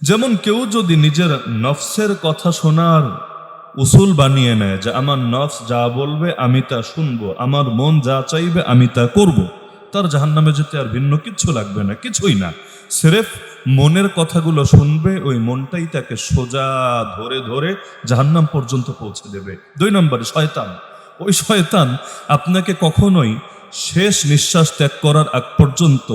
যেমন কেউ যদি নিজের নফসের কথা শোনার উসুল বানিয়ে নেয় যে আমার নফস যা বলবে আমি তা শুনবো, আমার মন যা চাইবে আমি তা করব, তার জাহান্নামে যেতে আর ভিন্ন কিচ্ছু লাগবে না, কিছুই না। সিরেফ মনের কথাগুলো শুনবে, ওই মনটাই তাকে সোজা ধরে ধরে জাহান্নাম পর্যন্ত পৌঁছে দেবে। 2 নম্বরে শয়তান। ওই শয়তান আপনাকে কখনোই শেষ নিঃশ্বাস ত্যাগ করার আগ পর্যন্ত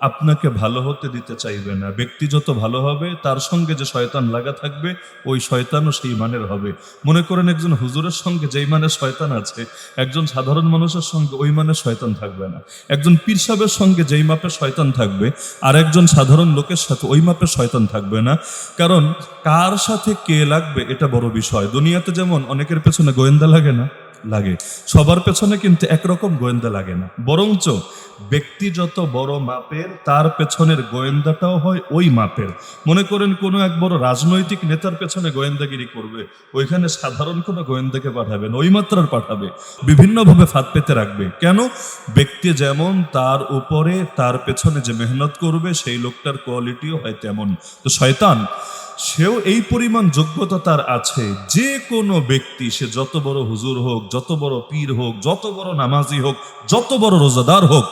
আপনাকে ভালো হতে দিতে চাইবে না। ব্যক্তি যত ভালো হবে তার সঙ্গে যে শয়তান লাগা থাকবে ওই শয়তানও সেই মানের হবে। মনে করেন একজন হুজুরের সঙ্গে যেই মানের শয়তান আছে, একজন সাধারণ মানুষের সঙ্গে ওই মানের শয়তান থাকবে না। একজন পীর সাহেবের সঙ্গে যেই মাপের শয়তান থাকবে আর একজন সাধারণ লোকের সাথে ওই মাপের শয়তান থাকবে না। কারণ কার সাথে কে লাগবে এটা বড় বিষয়। দুনিয়াতে যেমন অনেকের পেছনে গোয়েন্দা লাগে না, লাগে, সবার পেছনে কিন্তু একরকম গোয়েন্দা লাগে না। বরঞ্চ ব্যক্তি যত বড় মাপের তার পেছনের গোয়েন্দাটাও হয় ওই মাপের। মনে করেন কোনো এক বড় রাজনৈতিক নেতার পেছনে গোয়েন্দাগিরি করবে, ওইখানে সাধারণ কোনো গোয়েন্দাকে পাঠাবেন, ওই মাত্রার পাঠাবে, বিভিন্নভাবে ফাঁদ পেতে রাখবে। কেন? ব্যক্তি যেমন তার উপরে তার পেছনে যে মেহনত করবে সেই লোকটার কোয়ালিটিও হয় তেমন। তো শয়তান সেও এই পরিমাণ যোগ্যতা তার আছে, যে কোনো ব্যক্তি, সে যত বড় হুজুর হোক, যত বড় পীর হোক, যত বড় নামাজি হোক, যত বড় রোজাদার হোক,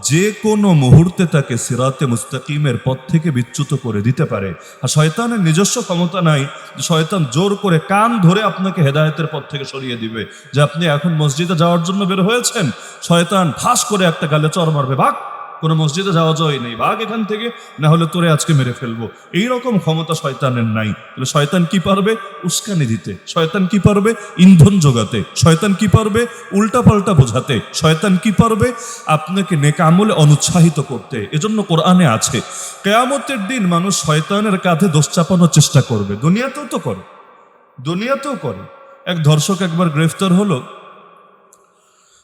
যে কোনো মুহূর্তে তাকে সিরাতে মুস্তাকিমের পথ থেকে বিচ্যুত করে দিতে পারে। আর শয়তানের নিজস্ব ক্ষমতা নাই যে শয়তান জোর করে কান ধরে আপনাকে হেদায়েতের পথ থেকে সরিয়ে দিবে। যে আপনি এখন মসজিদে যাওয়ার জন্য বের হয়েছেন, শয়তান ঠাস করে একটা গালে চড় মারবে, ভাগ, কোনো মসজিদে যাওয়া যায় নেই, ভাগ এখান থেকে, না হলে তোরে আজকে মেরে ফেলবো। এইরকম ক্ষমতা শয়তানের নাই। তাহলে শয়তান কি পারবে? উস্কানি দিতে। শয়তান কি পারবে? ইন্ধন যোগাতে। শয়তান কি পারবে? উল্টাপাল্টা বোঝাতে। শয়তান কি পারবে? আপনাকে নেক আমলে অনুৎসাহিত করতে। এজন্য কোরআনে আছে কিয়ামতের দিন মানুষ শয়তানের কাঁধে দোষ চাপানোর চেষ্টা করবে। দুনিয়াতেও তো করে, দুনিয়াতেও করে। এক ধর্ষক একবার গ্রেফতার হলো,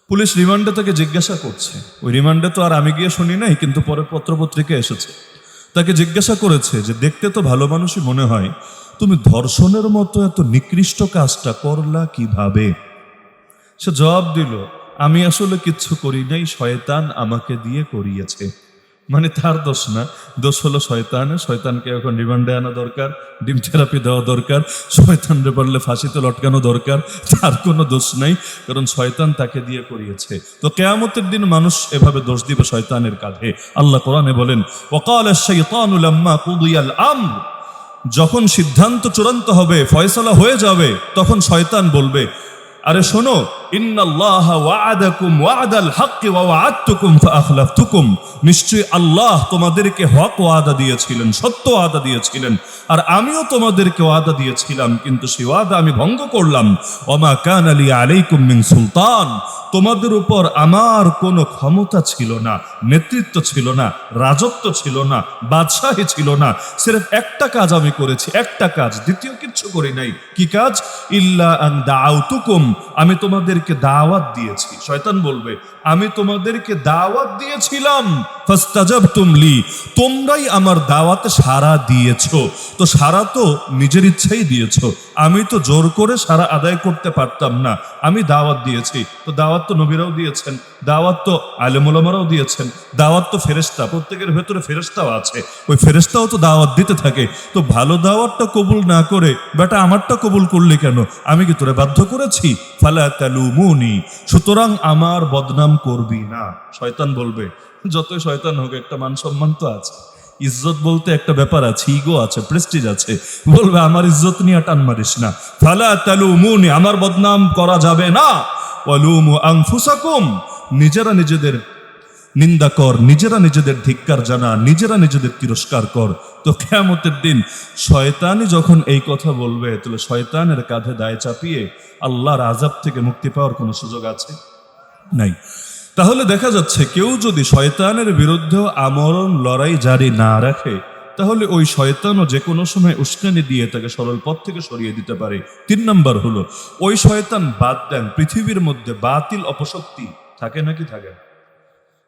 পুলিশ রিমান্ডে তাকে জিজ্ঞাসা করছে। ওই রিমান্ডে তো আর আমি গিয়ে শুনি নাই, কিন্তু পরে পত্রপত্রিকা এসেছে। তাকে জিজ্ঞাসা করেছে যে দেখতে তো ভালো মানুষই মনে হয়, তুমি ধর্ষণের মতো এত নিকৃষ্ট কাজটা করলা কিভাবে? সে জবাব দিল, আমি আসলে কিচ্ছু করি নাই, শয়তান আমাকে দিয়ে করিয়েছে। মানে তার দোষ না, দোষ হলো শয়তানের। শয়তানকে এখন রিমান্ডে আনা দরকার, ডিম থেরাপি দেওয়া দরকার, শয়তানরে পারলে ফাঁসিতে লটকানো দরকার। তার কোনো দোষ নাই, কারণ শয়তান তাকে দিয়ে করিয়েছে। তো কিয়ামতের দিন মানুষ এভাবে দোষ দিবে শয়তানের কাঁধে। আল্লাহ কোরআনে বলেন, ওয়াকালা আশ-শাইতানু লাম্মা কুদিয়াল আমর, যখন সিদ্ধান্ত চূড়ান্ত হবে, ফয়সালা হয়ে যাবে, তখন শয়তান বলবে, আরে শোনো, ইন্নাল্লাহা ওয়া'আদাকুম ওয়া'দাল হাক্কি ওয়া ওয়া'আদতুকুম ফাআখলাফতুকুম, নিশ্চয়ই আল্লাহ তোমাদেরকে হক ওয়াদা দিয়েছিলেন, সত্য ওয়াদা দিয়েছিলেন, আর আমিও তোমাদেরকে ওয়াদা দিয়েছিলাম, কিন্তু সেই ওয়াদা আমি ভঙ্গ করলাম। ওমা কানা লি আলাইকুম মিন সুলতান, তোমাদের উপর আমার কোনো ক্ষমতা ছিল না, নেতৃত্ব ছিল না, রাজত্ব ছিল না, বাদশাহী ছিল না। সির্ফ একটা কাজ আমি করেছি, একটা কাজ, দ্বিতীয় কিচ্ছু করি নাই। কি কাজ? ইল্লা আন দাআউতুকুম, আমি তোমাদেরকে দাওয়াত দিয়েছি। শয়তান বলবে, আমি তোমাদেরকে দাওয়াত দিয়েছিলাম, ফাস্তাজাবতুম লি, তোমরাই আমার দাওয়াতে সাড়া দিয়েছো। তো সাড়া তো নিজের ইচ্ছাই দিয়েছো, আমি তো জোর করে সাড়া আদায় করতে পারতাম না। আমি দাওয়াত দিয়েছি। তো দাওয়াত তো নবীরাও দিয়েছেন, দাওয়াত তো আলেম ওলামারাও দিয়েছেন, দাওয়াত তো ফেরেশতা, প্রত্যেকের ভেতরে ফেরেশতাও আছে, ওই ফেরেশতাও তো দাওয়াত দিতে থাকে। তো ভালো দাওয়াতটা কবুল না করে বেটা আমারটা কবুল করলি কেন? আমি কি তোরে বাধ্য করেছি? ফালা তালুমুনি, সুতরাং আমার বদনাম করবি না। শয়তান বলবে, যতই শয়তান হোক একটা মান সম্মান তো আছে, ইজ্জত বলতে একটা ব্যাপার আছে, ইগো আছে, প্রেস্টিজ আছে। বলবে আমার ইজ্জত নিয়ে টান মারিস না। ফালা তালুমুনি, আমার বদনাম করা যাবে না। ওয়ালুমু আনফুসাকুম, নিজেরা নিজেদের নিন্দা কর, নিজেরা নিজেদের ধিক্কার জানা, নিজেরা নিজেদের তিরস্কার কর। তো কিয়ামতের দিন শয়তানই যখন এই কথা বলবে, তাহলে শয়তানের কাঁধে দায় চাপিয়ে আল্লাহর আযাব থেকে মুক্তি পাওয়ার কোনো সুযোগ আছে? নাই। তাহলে দেখা যাচ্ছে কেউ যদি শয়তানের বিরুদ্ধে আমরণ লড়াই জারি না রাখে, তাহলে ওই শয়তানও যে কোনো সময় উস্কানি দিয়ে তাকে সরল পথ থেকে সরিয়ে দিতে পারে। 3 নম্বর হলো, ওই শয়তান বাদ দেন, পৃথিবীর মধ্যে বাতিল অপশক্তি থাকে নাকি থাকে না?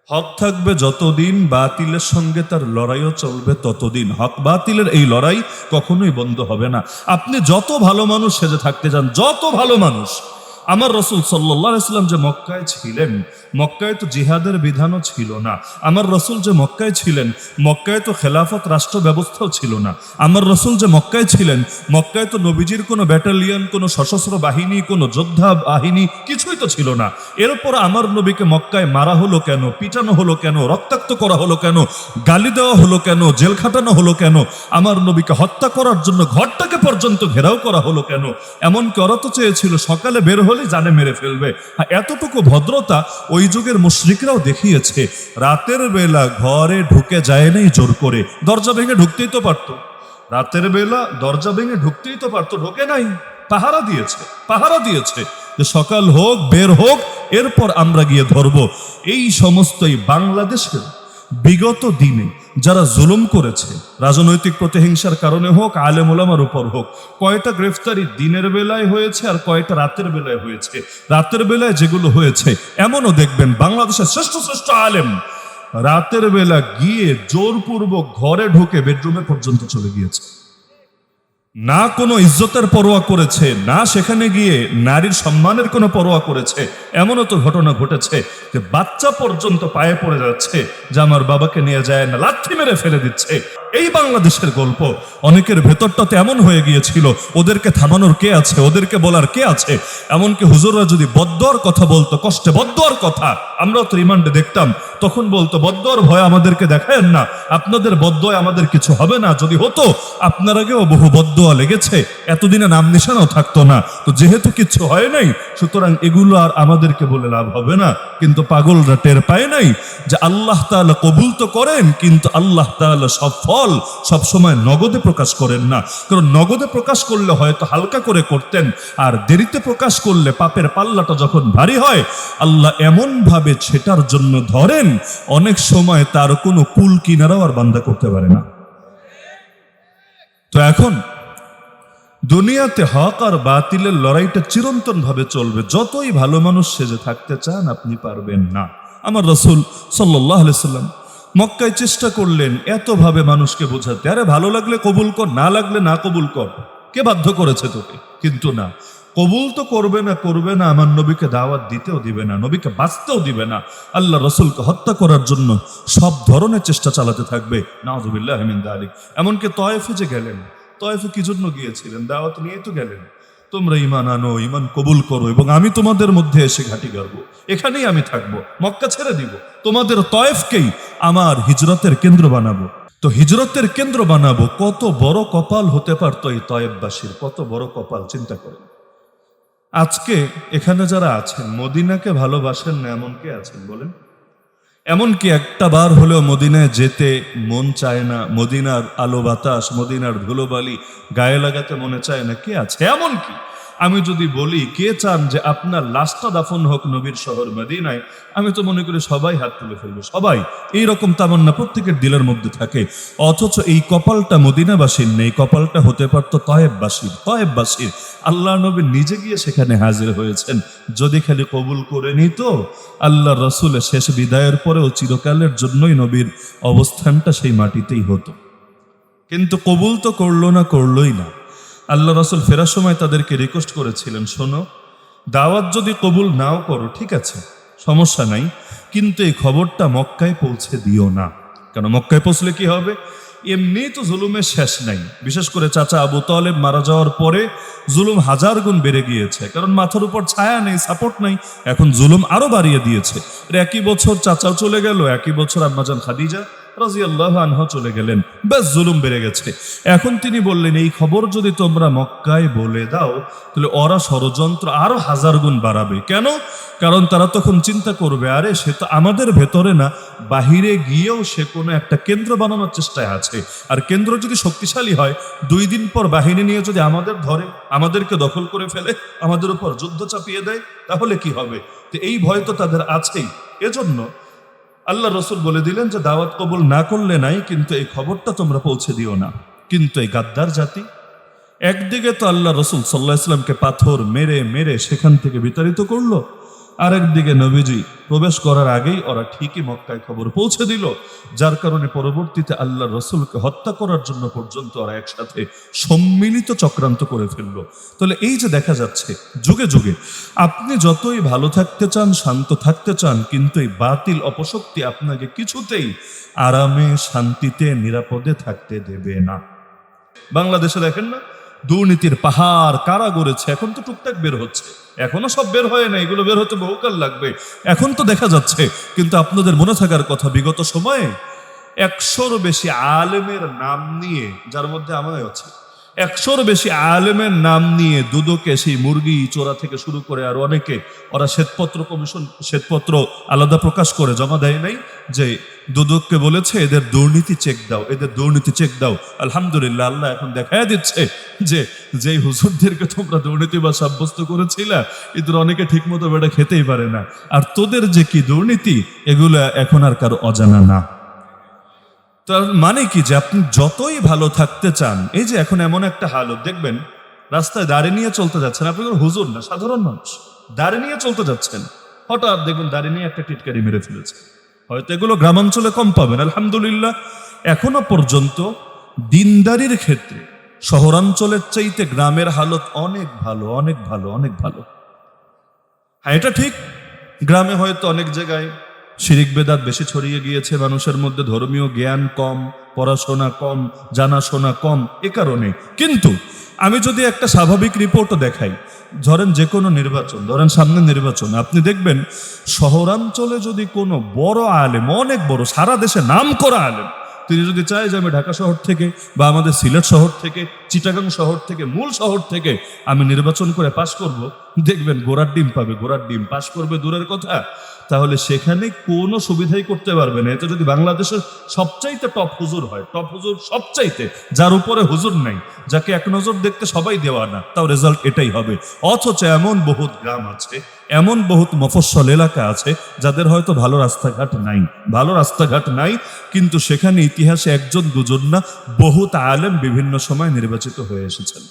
হক থাকবে যতদিন, বাতিলের সঙ্গে তার লড়াইও চলবে ততদিন। হক বাতিলের এই লড়াই কখনোই বন্ধ হবে না। আপনি যত ভালো মানুষ সেজে থাকতে যান, যত ভালো মানুষ, আমার রসুল সাল্লাল্লাহু আলাইহি ওয়াসাল্লাম যে মক্কায় ছিলেন, মক্কায় তো জিহাদের বিধানও ছিল না। আমার রসুল যে মক্কায় ছিলেন, মক্কায় তো খেলাফত রাষ্ট্র ব্যবস্থাও ছিল না। আমার রসুল যে মক্কায় ছিলেন, মক্কায় তো নবীজির কোনো ব্যাটালিয়ন, কোনো সশস্ত্র বাহিনী, কোনো যোদ্ধা বাহিনী কিছুই তো ছিল না। এরপর আমার নবীকে মক্কায় মারা হলো কেন, পিটানো হলো কেন, রক্তাক্ত করা হলো কেন, গালি দেওয়া হলো কেন, জেল খাটানো হলো কেন, আমার নবীকে হত্যা করার জন্য ঘরটাকে পর্যন্ত ঘেরাও করা হলো কেন? এমনকি ওরা তো চেয়েছিল সকালে বের হলেই জানে মেরে ফেলবে। এতটুকু ভদ্রতা ওই যুগের মুশরিকরাও দেখিয়েছে। রাতের বেলা ঘরে ঢুকে যায় নাই জোর করে, দরজা ভেঙে ঢুকতেই তো পারতো। রাতের বেলা দরজা ভেঙে ঢুকতেই তো পারতো, ঢোকে নাই। পাহারা দিয়েছে যে সকাল হোক, বের হোক, এরপর আমরা গিয়ে ধরবো। এই সমস্তই বাংলাদেশের বিগত দিনে যারা জুলুম করেছে, রাজনৈতিক প্রতিহিংসার কারণে হোক, আলেম ওলামার উপর হোক, কয়টা গ্রেফতারি দিনের বেলায় হয়েছে আর কয়টা রাতের বেলায় হয়েছে। রাতের বেলায় যেগুলো হয়েছে, এমনও দেখবেন বাংলাদেশের শ্রেষ্ঠ শ্রেষ্ঠ আলেম রাতের বেলা গিয়ে জোরপূর্বক ঘরে ঢুকে বেডরুমে পর্যন্ত চলে গিয়েছে। না কোনো ইজ্জতের পরোয়া করেছে, না সেখানে গিয়ে নারীর সম্মানের কোনো পরোয়া করেছে। এমনও তো ঘটনা ঘটেছে যে বাচ্চা পর্যন্ত পায়ে পড়ে যাচ্ছে যে আমার বাবাকে নিয়ে যায় না, লাথি মেরে ফেলে দিচ্ছে। এই বাংলাদেশের গল্প। অনেকের ভেতরটা তো এমন হয়ে গিয়েছিল, ওদেরকে থামানোর কে আছে, ওদেরকে বলার কে আছে। এমনকি হুজুররা যদি বদ্দোয়ার কথা বলতো, কষ্টে বদ্দোয়ার কথা, আমরাও তো রিমান্ডে দেখতাম, তখন বলতো বদ্দোয়ার ভয় আমাদেরকে দেখায়েন না, আপনাদের বদ্দোয় আমাদের কিছু হবে না। যদি হতো আপনার আগেও বহু বদ্দোয়া লেগেছে, এতদিনে নাম নিশানাও থাকতো না। তো যেহেতু কিছু হয় নাই, সুতরাং এগুলো আর আমাদেরকে বলে লাভ হবে না। কিন্তু পাগলরা টের পায় নাই যে আল্লাহ তাআলা কবুল তো করেন, কিন্তু আল্লাহ তাআলা সব ফল সবসময় নগদে প্রকাশ করেন না। কারণ নগদে প্রকাশ করলে হয়তো হালকা করে করতেন, আর দেরিতে প্রকাশ করলে পাপের পাল্লাটা যখন ভারী হয়, আল্লাহ এমন ভাবে সেটার জন্য ধরেন, অনেক সময় তার কোনো কুল কিনারাও আর বান্দা করতে পারে না। তো এখন দুনিয়াতে হক আর বাতিলের লড়াইটা চিরন্তন ভাবে চলবে। যতই ভালো মানুষ সেজে থাকতে চান, আপনি পারবেন না। আমার রাসূল সাল্লাল্লাহু আলাইহি সাল্লাম মক্কায় চেষ্টা করলেন এতভাবে মানুষকে বোঝাতে, আরে ভালো লাগলে কবুল কর, না লাগলে না কবুল কর, কে বাধ্য করেছে তোকে? কিন্তু না, কবুল তো করবে না, আমার নবীকে দাওয়াত দিতেও দিবে না, নবীকে বাঁচতেও দিবে না, আল্লাহ রসুলকে হত্যা করার জন্য সব ধরনের চেষ্টা চালাতে থাকবে। নাউযুবিল্লাহি মিন যালিক। এমনকি তয়েফে যে গেলেন, তয়েফে কি জন্য গিয়েছিলেন? দাওয়াত নিয়ে তো গেলেন, তোমরা ঈমান আনো, ঈমান কবুল করো, এবং আমি তোমাদের মধ্যে এসে ঘাঁটি গাড়বো, এখানেই আমি থাকবো, মক্কা ছেড়ে দিব, তোমাদের তয়েফকেই আমার হিজরতের কেন্দ্র বানাবো। তো হিজরতের কেন্দ্র বানাবো, কত বড় কপাল হতে পারতো এই তয়েফবাসীর, কত বড় কপাল, চিন্তা করেন। আজকে এখানে যারা আছেন মদিনাকে ভালোবাসেন না এমন কে আছেন বলেন? এমনকি একটা বার হলেও মদিনায় যেতে মন চায় না, মদিনার আলো বাতাস, মদিনার ধুলোবালি গায়ে লাগাতে মনে চায় না, কে আছে? এমনকি আমি যদি বলি কে চান যে আপনার লাশটা দাফন হোক নবীর শহর মদিনায়, আমি তো মনে করি সবাই হাত তুলে ফেলবে। সবাই এইরকম তামান্না প্রত্যেকের দিলের মধ্যে থাকে। অথচ এই কপালটা মদিনাবাসীর নেই, কপালটা হতে পারতো তয়েববাসীর। আল্লাহ নবী নিজে গিয়ে সেখানে হাজির হয়েছেন। যদি খালি কবুল করে নিত, আল্লাহ রসুলের শেষ বিদায়ের পরেও চিরকালের জন্যই নবীর অবস্থানটা সেই মাটিতেই হতো। কিন্তু কবুল তো করলোই না। আল্লাহ রসুল ফেরার সময় তাদেরকে রিকোয়েস্ট করেছিলেন, শোনো, দাওয়াত যদি কবুল নাও করো ঠিক আছে, সমস্যা নাই, কিন্তু এই খবরটা মক্কায় পৌঁছে দিও না। কেন? মক্কায় পৌঁছলে কি হবে? এমনি তো জুলুমের শেষ নাই। বিশেষ করে চাচা আবু তালেব মারা যাওয়ার পরে জুলুম হাজার গুণ বেড়ে গিয়েছে, কারণ মাথার উপর ছায়া নেই, সাপোর্ট নেই। এখন জুলুম আরো বাড়িয়ে দিয়েছে। একই বছর চাচাও চলে গেল, একই বছর আম্মাজান খাদিজা রাদিয়াল্লাহু আনহা চলে গেলেন, বেশ জুলুম বেড়ে গেছে। এখন তিনি বললেন, এই খবর যদি তোমরা মক্কায় বলে দাও, তাহলে ওরা ষড়যন্ত্র আরো হাজার গুণ বাড়াবে। কেন? কারণ তারা তখন চিন্তা করবে, আরে সে তো আমাদের ভেতরে না, বাহিরে গিয়েও সে কোনো একটা কেন্দ্র বানানোর চেষ্টায় আছে। আর কেন্দ্র যদি শক্তিশালী হয়, 2 দিন পর বাহিনী নিয়ে যদি আমাদের ধরে, আমাদেরকে দখল করে ফেলে, আমাদের উপর যুদ্ধ চাপিয়ে দেয়, তাহলে কি হবে? তো এই ভয় তো তাদের আছেই। এজন্য আল্লাহ রসুল বলে দিলেন যে দাওয়াত কবুল না করলে নাই, কিন্তু এই খবরটা তোমরা পৌঁছে দিও না। কিন্তু এই গাদ্দার জাতি একদিকে তো আল্লাহ রসুল সাল্লাল্লাহু আলাইহি ওয়াসাল্লামকে পাথর মেরে মেরে সেখান থেকে বিতাড়িত করলো, আরেকদিকে নবীজি প্রবেশ করার আগেই ওরা ঠিকই মক্কায় খবর পৌঁছে দিল, যার কারণে পরবর্তীতে আল্লাহ রসুলকে হত্যা করার জন্য পর্যন্ত ওরা একসাথে সম্মিলিত চক্রান্ত করে ফেললো। তাহলে এই যে দেখা যাচ্ছে যুগে যুগে আপনি যতই ভালো থাকতে চান, শান্ত থাকতে চান, কিন্তু এই বাতিল অপশক্তি আপনাকে কিছুতেই আরামে, শান্তিতে, নিরাপদে থাকতে দেবে না। বাংলাদেশে দেখেন না, দুর্নীতির পাহাড় কারা গড়েছে, এখন তো টুকটাক বের হচ্ছে, এখনো সব বের হয় না, এগুলো বের হতে বহুকাল লাগবে, এখন তো দেখা যাচ্ছে। কিন্তু আপনাদের মনে থাকার কথা, বিগত সময়ে 100-র বেশি আলেমের নাম নিয়ে, যার মধ্যে আমারও আছে, 100-র বেশি আলেমের নাম নিয়ে দুদকে সেই মুরগি চোরা থেকে শুরু করে আর অনেকে, ওরা শ্বেতপত্র কমিশন, শ্বেতপত্র আলাদা প্রকাশ করে জমা দেয় নাই, যে দুদককে বলেছে এদের দুর্নীতি চেক দাও, এদের দুর্নীতি চেক দাও। আলহামদুলিল্লাহ, আল্লাহ এখন দেখায় দিচ্ছে যে যেই হুজুরদেরকে তোমরা দুর্নীতি বা সাব্যস্ত করেছিলা, এদের অনেকে ঠিক মতো বেটা খেতেই পারে না, আর তোদের যে কি দুর্নীতি, এগুলো এখন আর কারো অজানা না। তার মানে কি, যে আপনি যতই ভালো থাকতে চান, এই যে এখন এমন একটা হালত দেখবেন, রাস্তায় দাঁড়িয়ে নিয়ে চলতে যাচ্ছেন, আপনি কোনো হুজুর না, সাধারণ মানুষ, দাঁড়িয়ে নিয়ে চলতে যাচ্ছেন, হঠাৎ দেখবেন দাঁড়িয়ে নিয়ে একটা টিটকারি মেরে ফেলেছে। হয়তো এগুলো গ্রামাঞ্চলে কম পাবেন, আলহামদুলিল্লাহ এখনো পর্যন্ত দিনদারির ক্ষেত্রে শহরাঞ্চলের চাইতে গ্রামের হালত অনেক ভালো, অনেক ভালো, অনেক ভালো। হ্যাঁ, এটা ঠিক, গ্রামে হয়তো অনেক জায়গায় শিরিক বেদাত বেশি ছড়িয়ে গিয়েছে, মানুষের মধ্যে ধর্মীয় জ্ঞান কম, পড়াশোনা কম, জানাশোনা কম, এ কারণে। কিন্তু আমি যদি একটা স্বাভাবিক রিপোর্টও দেখাই, ধরেন যে কোনো নির্বাচন, ধরেন সামনে নির্বাচন, আপনি দেখবেন শহরাঞ্চলে যদি কোনো বড় আলেম, অনেক বড়, সারা দেশে নাম করা আলেম, তিনি যদি চায় যে আমি ঢাকা শহর থেকে বা আমাদের সিলেট শহর থেকে, চিটাগাং শহর থেকে, মূল শহর থেকে আমি নির্বাচন করে পাশ করব, দেখবেন গোড়ার ডিম পাবে, গোড়ার ডিম। পাশ করবে দূরের কথা, তাহলে সেখানে কোনো সুবিধাই করতে পারবে না। এতে যদি বাংলাদেশের সবচাইতে টপ হুজুর হয়, টপ হুজুর সবচাইতে, যার উপরে হুজুর নাই, যাকে এক নজর দেখতে সবাই দেওয়া না, তাও রেজাল্ট এটাই হবে। অথচ এমন বহুত গ্রাম আছে, এমন বহুত মফস্বল এলাকা আছে, যাদের হয়তো ভালো রাস্তাঘাট নাই, ভালো রাস্তাঘাট নাই, কিন্তু সেখানে ইতিহাসে একজন দুজন না, বহুত আলেম বিভিন্ন সময় নির্বাচিত হয়ে এসেছেন।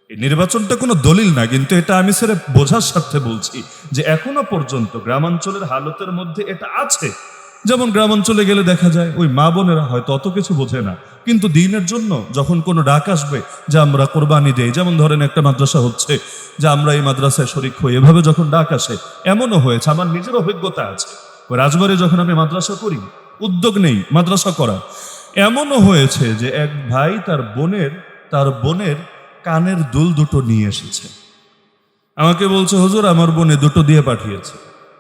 এই নির্বাচনটা কোনো দলিল না, কিন্তু এটা আমি সেটা বোঝার স্বার্থে বলছি যে এখনো পর্যন্ত গ্রামাঞ্চলের হালতের মধ্যে এটা আছে। যেমন গ্রামাঞ্চলে গেলে দেখা যায় ওই মা বোনেরা হয়তো অত কিছু বোঝে না, কিন্তু দিনের জন্য যখন কোনো ডাক আসবে যে আমরা কোরবানি দেই, যেমন ধরেন একটা মাদ্রাসা হচ্ছে, যে আমরা এই মাদ্রাসায় শরিক হই, এভাবে যখন ডাক আসে, এমনও হয়েছে, আমার নিজের অভিজ্ঞতা আছে, ওই রাজবাড়ি যখন আমি মাদ্রাসা করি, উদ্যোগ নেই মাদ্রাসা করা, এমনও হয়েছে যে এক ভাই তার বোনের কানের দুল দুটো নিয়ে এসেছে, আমাকে বলছে হুজুর আমার বোনে দুটো দিয়ে পাঠিয়েছে।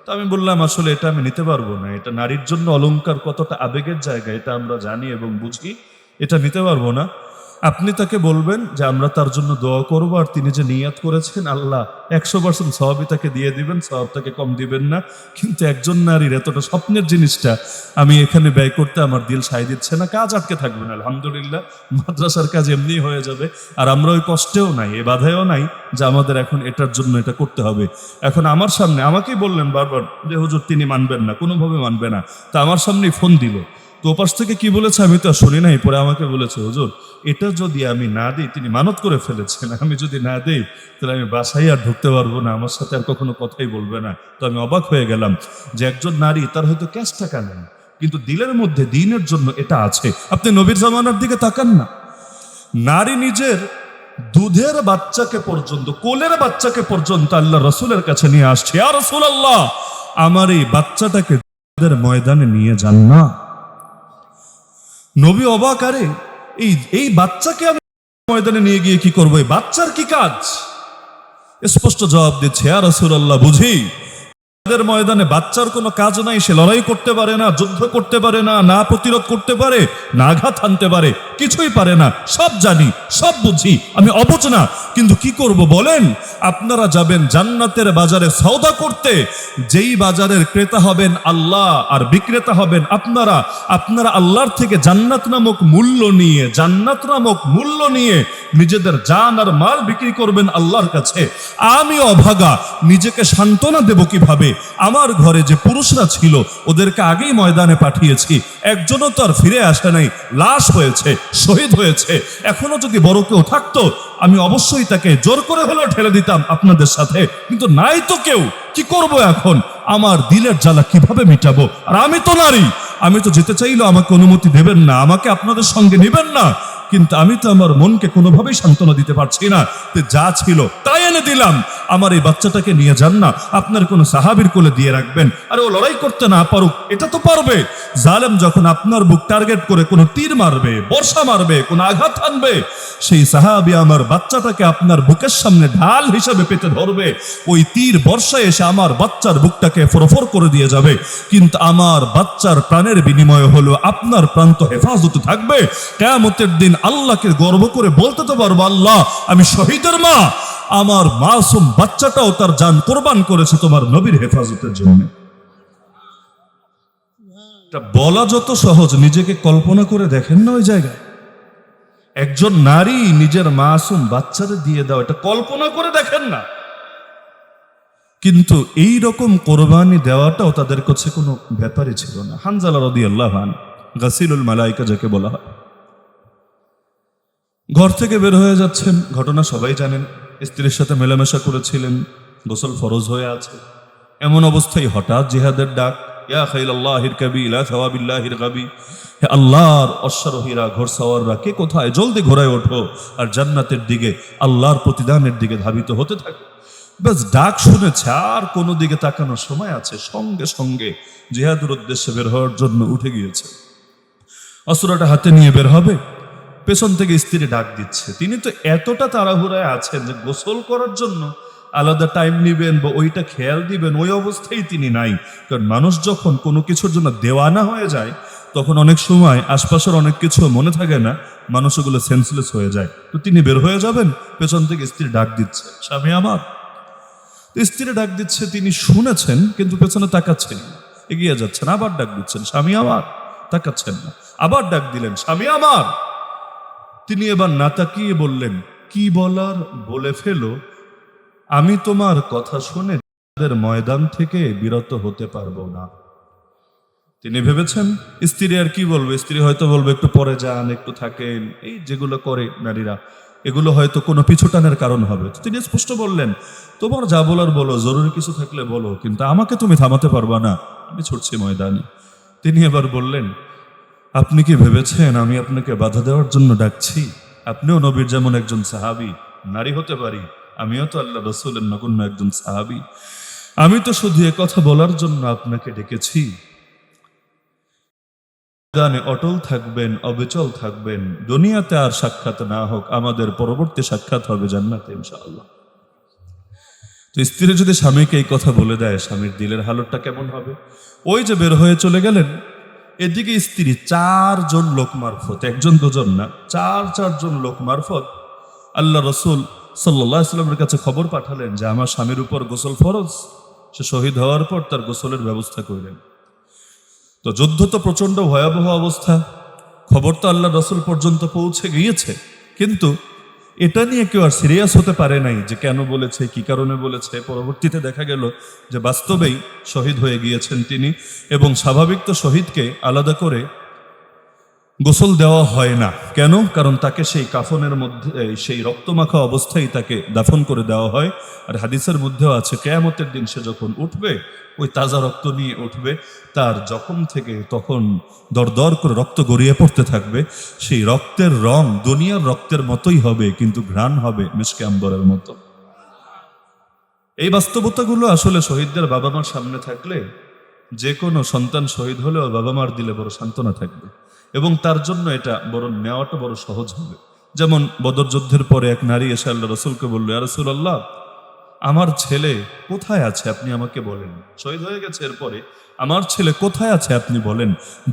তো আমি বললাম আসলে এটা আমি নিতে পারবো না, এটা নারীর জন্য অলংকার কতটা আবেগের জায়গা এটা আমরা জানি এবং বুঝি, এটা নিতে পারবো না। আপনি তাকে বলবেন যে আমরা তার জন্য দোয়া করবো, আর তিনি যে নিয়াত করেছেন আল্লাহ 100% সওয়াবই তাকে দিয়ে দিবেন, সওয়াব তাকে কম দিবেন না। কিন্তু একজন নারীর এতটা স্বপ্নের জিনিসটা আমি এখানে ব্যয় করতে আমার দিল সায় দিচ্ছে না, কাজ আটকে থাকবে না, আলহামদুলিল্লাহ মাদ্রাসার কাজ এমনি হয়ে যাবে, আর আমরা ওই কষ্টেও নাই, এ বাধায়ও নাই যে আমাদের এখন এটার জন্য এটা করতে হবে। এখন আমার সামনে আমাকেই বললেন বারবার যে হুজুর তিনি মানবেন না, কোনোভাবে মানবে না, তা আমার সামনেই ফোন দিল, তো ওপাশ থেকে কি বলেছে আমি তো শুনি নাই, পরে আমাকে বলেছে হুজুর এটা যদি আমি না দিই, তিনি মানত করে ফেলেছেন, আমি যদি না দিই তাহলে আমি বাসায় আর ঢুকতে পারবো না, আমার সাথে আর কখনো কথাই বলবে না। তো আমি অবাক হয়ে গেলাম যে একজন নারী, তার হয়তো ক্যাশ টাকা নেই, কিন্তু দিলের মধ্যে দিনের জন্য এটা আছে। আপনি নবীর জামানার দিকে তাকান না, নারী নিজের দুধের বাচ্চাকে পর্যন্ত, কোলের বাচ্চাকে পর্যন্ত আল্লাহ রসুলের কাছে নিয়ে আসছে, ইয়া রাসূলুল্লাহ আমার এই বাচ্চাটাকে ময়দানে নিয়ে যান না। নবী অবাক, আরে এই বাচ্চাকে আমি ময়দানে নিয়ে গিয়ে কি করবো, এই বাচ্চার কি কাজ? স্পষ্ট জবাব দিচ্ছে, ইয়া রাসূলুল্লাহ বুঝি ময়দানে বাচ্চার কোনো কাজ নাই, সে লড়াই করতে পারে না, যুদ্ধ করতে পারে না, না প্রতিরোধ করতে পারে, না আঘাত হানতে পারে, কিছুই পারে না, সব জানি, সব বুঝি, আমি অবুঝ না। কিন্তু কি করব বলেন? আপনারা যাবেন জান্নাতের বাজারে সওদা করতে, যেই বাজারের ক্রেতা হবেন আল্লাহ আর বিক্রেতা হবেন আপনারা, আপনারা আল্লাহর থেকে জান্নাত নামক মূল্য নিয়ে নিজেদের জান আর মাল বিক্রি করবেন আল্লাহর কাছে। আমি অভাগা, নিজেকে সান্ত্বনা দেব কিভাবে? আমার ঘরে যে পুরুষরা ছিল ওদেরকে আগেই ময়দানে পাঠিয়েছি, একজনও তো আর ফিরে আসে নাই, লাশ হয়েছে, শহীদ হয়েছে। এখনো যদি বড় কেউ থাকতো আমি অবশ্যই তাকে জোর করে হলেও ঠেলে দিতাম আপনাদের সাথে, কিন্তু নাই তো কেউ, কি করব এখন? আমার দিলের জ্বালা কিভাবে মিটাবো? আর আমি তো নারী, আমি তো যেতে চাইলেও আমাকে অনুমতি দেবেন না, আমাকে আপনাদের সঙ্গে নেবেন না, কিন্তু আমি তো আমার মনকে কোনোভাবেই সান্ত্বনা দিতে পারছি না। তো যা ছিল তাই এনে দিলাম, আমার এই বাচ্চাটাকে নিয়ে যান না, আপনার কোনো সাহাবীর কোলে দিয়ে রাখবেন। আরে ও লড়াই করতে না পারুক, এটা তো পারবে। জালেম যখন আপনার বুক টার্গেট করে কোনো তীর মারবে, বর্ষা মারবে, কোনো আঘাত আনবে, সেই সাহাবী আমার বাচ্চাটাকে আপনার বুকের সামনে ঢাল হিসেবে পেতে ধরবে, ওই তীর বর্ষা এসে আমার বাচ্চার বুকটাকে ফোরফোর করে দিয়ে যাবে, কিন্তু আমার বাচ্চার প্রাণের বিনিময় হলো আপনার প্রাণ তো হেফাজতে থাকবে। কিয়ামতের দিন আল্লাহকে গর্ব করে বলতে তো পারবো, আল্লাহ আমি শহীদের মা, আমার মাসুম বাচ্চাটাও তার জান কোরবান করেছে তোমার নবীর হেফাজতের জন্য। এটা বলা যত সহজ, নিজেকে কল্পনা করে দেখেন না ওই জায়গায় একজন নারী নিজের মাসুম বাচ্চারে দিয়ে দাও, এটা কল্পনা করে দেখেন না। কিন্তু এই রকম কোরবানি দেওয়াটাও তাদের কাছে কোনো ব্যাপারই ছিল না। হানজালা রাদিয়াল্লাহু আনহু, গাসিলুল মালাইকা যাকে বলা হয়, ঘর থেকে বের হয়ে যাচ্ছেন, ঘটনা সবাই জানেন, স্ত্রীর সাথে মেলামেশা করেছিলেন, গোসল ফরজ হয়ে আছে, এমন অবস্থায় হঠাৎ জিহাদের ডাক, ইয়া খাইলাল্লাহির কাবি লা সাওয়াবিল্লাহির গাবি, হে আল্লাহর অশ্বারোহীরা, ঘোড়সওয়াররা, কে কোথায়? জলদি ঘোড়ায় ওঠো আর জান্নাতের দিকে, আল্লাহর প্রতিদানের দিকে ধাবিত হতে থাকে। ব্যাস ডাক শুনেছে, আর কোনো দিকে তাকানোর সময় আছে, সঙ্গে সঙ্গে জিহাদের উদ্দেশ্যে বের হওয়ার জন্য উঠে গিয়েছে। অস্ত্রটা হাতে নিয়ে বের হবে, পেছন থেকে স্ত্রী ডাক দিচ্ছে। তিনি তো এতটা তাড়াহুড়ায় আছেন যে গোসল করার জন্য আলাদা টাইম নিবেন বা ওইটা খেয়াল দিবেন, ওই অবস্থায় তিনি নাই। কারণ মানুষ যখন কোনো কিছুর জন্য দেওয়ানা হয়ে যায়, তখন অনেক সময় আশপাশের অনেক কিছু মনে থাকে না, মানুষ ওগুলো সেন্সলেস হয়ে যায়। তো তিনি বের হয়ে যাবেন, পেছন থেকে স্ত্রী ডাক দিচ্ছে, স্বামী আমার। স্ত্রী ডাক দিচ্ছে, তিনি শুনেছেন কিন্তু পেছনে তাকাচ্ছেন, এগিয়ে যাচ্ছেন, আবার ডাক দিচ্ছেন, স্বামী আমার, তাকাচ্ছেন না, আবার ডাক দিলেন, স্বামী আমার। তিনি এবার না তাকিয়ে বললেন, কি বলার বলে ফেলো, আমি তোমার কথা শুনে তাদের ময়দান থেকে বিরত হতে পারবো না। তিনি ভেবেছেন স্ত্রী আর কি বলবে, স্ত্রী হয়তো বলবে একটু পরে যান, একটু থাকেন, এই যেগুলো করে নারীরা, এগুলো হয়তো কোনো পিছুটানের কারণ হবে। তো তিনি স্পষ্ট বললেন, তোমার যা বলার বলো, জরুরি কিছু থাকলে বলো, কিন্তু আমাকে তুমি থামাতে পারবা না, আমি ছুটছি ময়দানে। তিনি এবার বললেন, আপনি কি ভেবেছেন আমি আপনাকে বাধা দেওয়ার জন্য ডাকছি? আপনিও নবীর যেমন একজন সাহাবী, নারী হতে পারি, আমিও তো আল্লাহ রাসূলের নগণ্য একজন সাহাবী। আমি তো শুধু এ কথা বলার জন্য আপনাকে ডেকেছি, গানে অটল থাকবেন, অবিচল থাকবেন, দুনিয়াতে আর সাক্ষাৎ না হোক, আমাদের পরবর্তী সাক্ষাৎ হবে জান্নাতে ইনশাআল্লাহ। তো স্ত্রী যদি স্বামীকে এই কথা বলে দেয়, স্বামীর দিলের হালতটা কেমন হবে? ওই যে বের হয়ে চলে গেলেন, এদিকে স্ত্রী 4 জন লোক মারফত, একজন দুজন না, 4 জন লোক মারফত আল্লাহ রসুল সাল্লাল্লাহু আলাইহি ওয়াসাল্লামের কাছে খবর পাঠালেন যে আমার স্বামীর উপর গোসল ফরজ, সে শহীদ হওয়ার পর তার গোসলের ব্যবস্থা করলেন। তো যুদ্ধ তো প্রচন্ড ভয়াবহ অবস্থা, খবর তো আল্লাহ রসুল পর্যন্ত পৌঁছে গিয়েছে, কিন্তু এটা নিয়ে কেউ আর সিরিয়াস হতে পারে নাই যে কেন বলেছে, কি কারণে বলেছে। পরবর্তীতে দেখা গেল যে বাস্তবেই শহীদ হয়ে গিয়েছেন তিনি, এবং স্বাভাবিক তো শহীদকে আলাদা করে গোসল দেওয়া হয় না। কেন? কারণ তাকে সেই কাফনের মধ্যে, সেই রক্তমাখা অবস্থায় তাকে দাফন করে দেওয়া হয়। আর হাদিসের মধ্যেও আছে, কিয়ামতের দিন সে যখন উঠবে, ওই তাজা রক্ত নিয়ে উঠবে, তার জখম থেকে তখন দরদর করে রক্ত গড়িয়ে পড়তে থাকবে। সেই রক্তের রং দুনিয়ার রক্তের মতোই হবে, কিন্তু ঘ্রাণ হবে মিশকে আম্বরের মতো। এই বাস্তবতাগুলো আসলে শহীদদের বাবা মার সামনে থাকলে, যে কোনো সন্তান শহীদ হলেও বাবা মার দিলে বড় সান্ত্বনা থাকবে, এবং তার জন্য এটা বড় নেওয়াটা বড় সহজ হবে। যেমন বদর যুদ্ধের পরে এক নারী এসে আল্লাহ রসুলকে বলল, ইয়া রাসূলুল্লাহ, আমার ছেলে কোথায় আছে আপনি আমাকে বলেন। শহীদ হয়ে গেছে, এরপরে আমার ছেলে কোথায় আছে আপনি বলেন,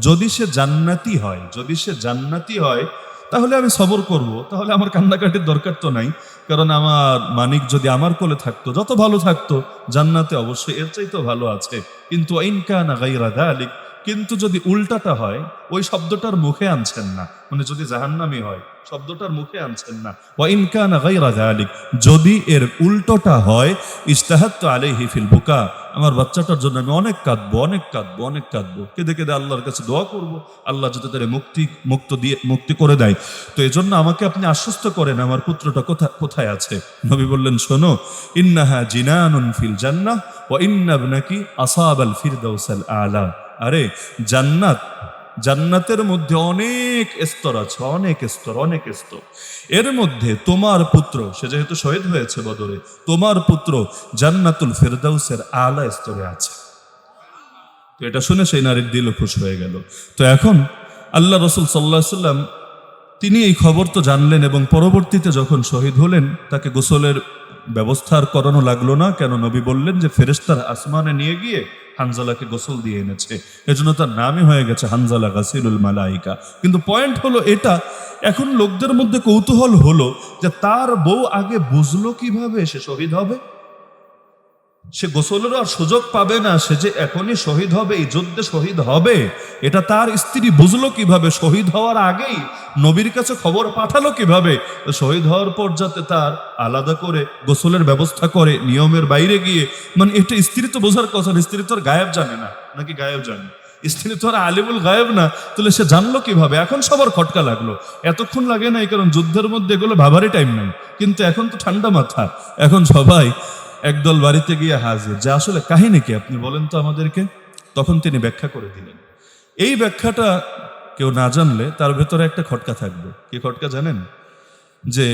যদি সে জান্নাতি হয়, যদি সে জান্নাতি হয় তাহলে আমি সবর করব, তাহলে আমার কান্নাকাটির দরকার তো নাই, কারণ আমার মানিক যদি আমার কোলে থাকতো, যত ভালো থাকতো, জান্নাতে অবশ্যই এর চাইতেও ভালো আছে। কিন্তু ইন কানা গায়রা যালিক, কিন্তু যদি উল্টাটা হয়, ওই শব্দটার মুখে আনছেন না, মানে যদি জাহান্নামী হয় শব্দটার মুখে আনছেন না। ওয়া ইন কানা গায়রা যালিক, যদি এর উল্টোটা হয়, ইজতাহাদতু আলাইহি ফিল বুকা, আমার বাচ্চাটার জন্য আমি অনেক কাঁদবো, অনেক কাঁদবো, অনেক কাঁদবো, কেঁদে কেঁদে আল্লাহর কাছে দোয়া করব, আল্লাহ যাতে তারে মুক্তি করে দেয়। তো এজন্য আমাকে আপনি আশ্বস্ত করেন আমার পুত্রটা কোথায় আছে। নবী বললেন, শোনো, ইন্নাহা জিনানুন ফিল জান্নাহ ওয়া ইন্না ইবনাকি আসাবাল ফিরদাউসাল আলা। আরে জান্নাতের মধ্যে অনেক স্তর আছে, অনেক স্তর, অনেক স্তর। এর মধ্যে তোমার পুত্র, সে যেহেতু শহীদ হয়েছে বদরে, তোমার পুত্র জান্নাতুল ফিরদাউসের আলা স্তরে আছে। তো এটা শুনে সেই নারীর দিল খুশ হয়ে গেল। তো এখন আল্লাহ রাসূল সাল্লাল্লাহু আলাইহি ওয়াসাল্লাম তিনি এই খবর তো জানলেন, এবং পরবর্তীতে যখন শহীদ হলেন তাকে গোসলের ব্যবস্থার করানো লাগলো না। কেন? নবী বললেন যে ফেরেশতারা আসমানে নিয়ে গিয়ে হানজালাকে গোসল দিয়ে এনেছে, এজন্য তার নামই হয়ে গেছে হানজালা গাসিলুল মালাইকা। কিন্তু পয়েন্ট হলো এটা, এখন লোকদের মধ্যে কৌতূহল হলো যে তার বউ আগে বুঝলো কিভাবে সে শহীদ হবে। সে গোসলেরও আর সুযোগ পাবে না, সে যে এখনই শহীদ হবে, এই যুদ্ধে শহীদ হবে, এটা তার স্ত্রী বুঝলো কিভাবে? শহীদ হওয়ার আগেই নবীর কাছে খবর পাঠালো কিভাবে? শহীদ হওয়ার পর যাতে তার আলাদা করে গোসলের ব্যবস্থা করে নিয়মের বাইরে গিয়ে, মানে এটা স্ত্রী তো বোঝার কথা, স্ত্রী তো আর গায়েব জানে না, নাকি গায়েব জানে? স্ত্রী তো আর আলিমুল গায়েব না, তাহলে সে জানলো কিভাবে? এখন সবার খটকা লাগলো। এতক্ষণ লাগে নাই, কারণ যুদ্ধের মধ্যে এগুলো ভাবারই টাইম নাই, কিন্তু এখন তো ঠান্ডা মাথা, এখন সবাই একদল বাড়িতে গিয়ে হাজির, যে আসলে কাহিনী কি আপনি বলেন তো আমাদেরকে। তখন তিনি ব্যাখ্যা করে দিলেন। এই ব্যাখ্যাটা কেউ না জানলে তার ভেতরে একটা খটকা থাকবে। কি খটকা জানেন? যে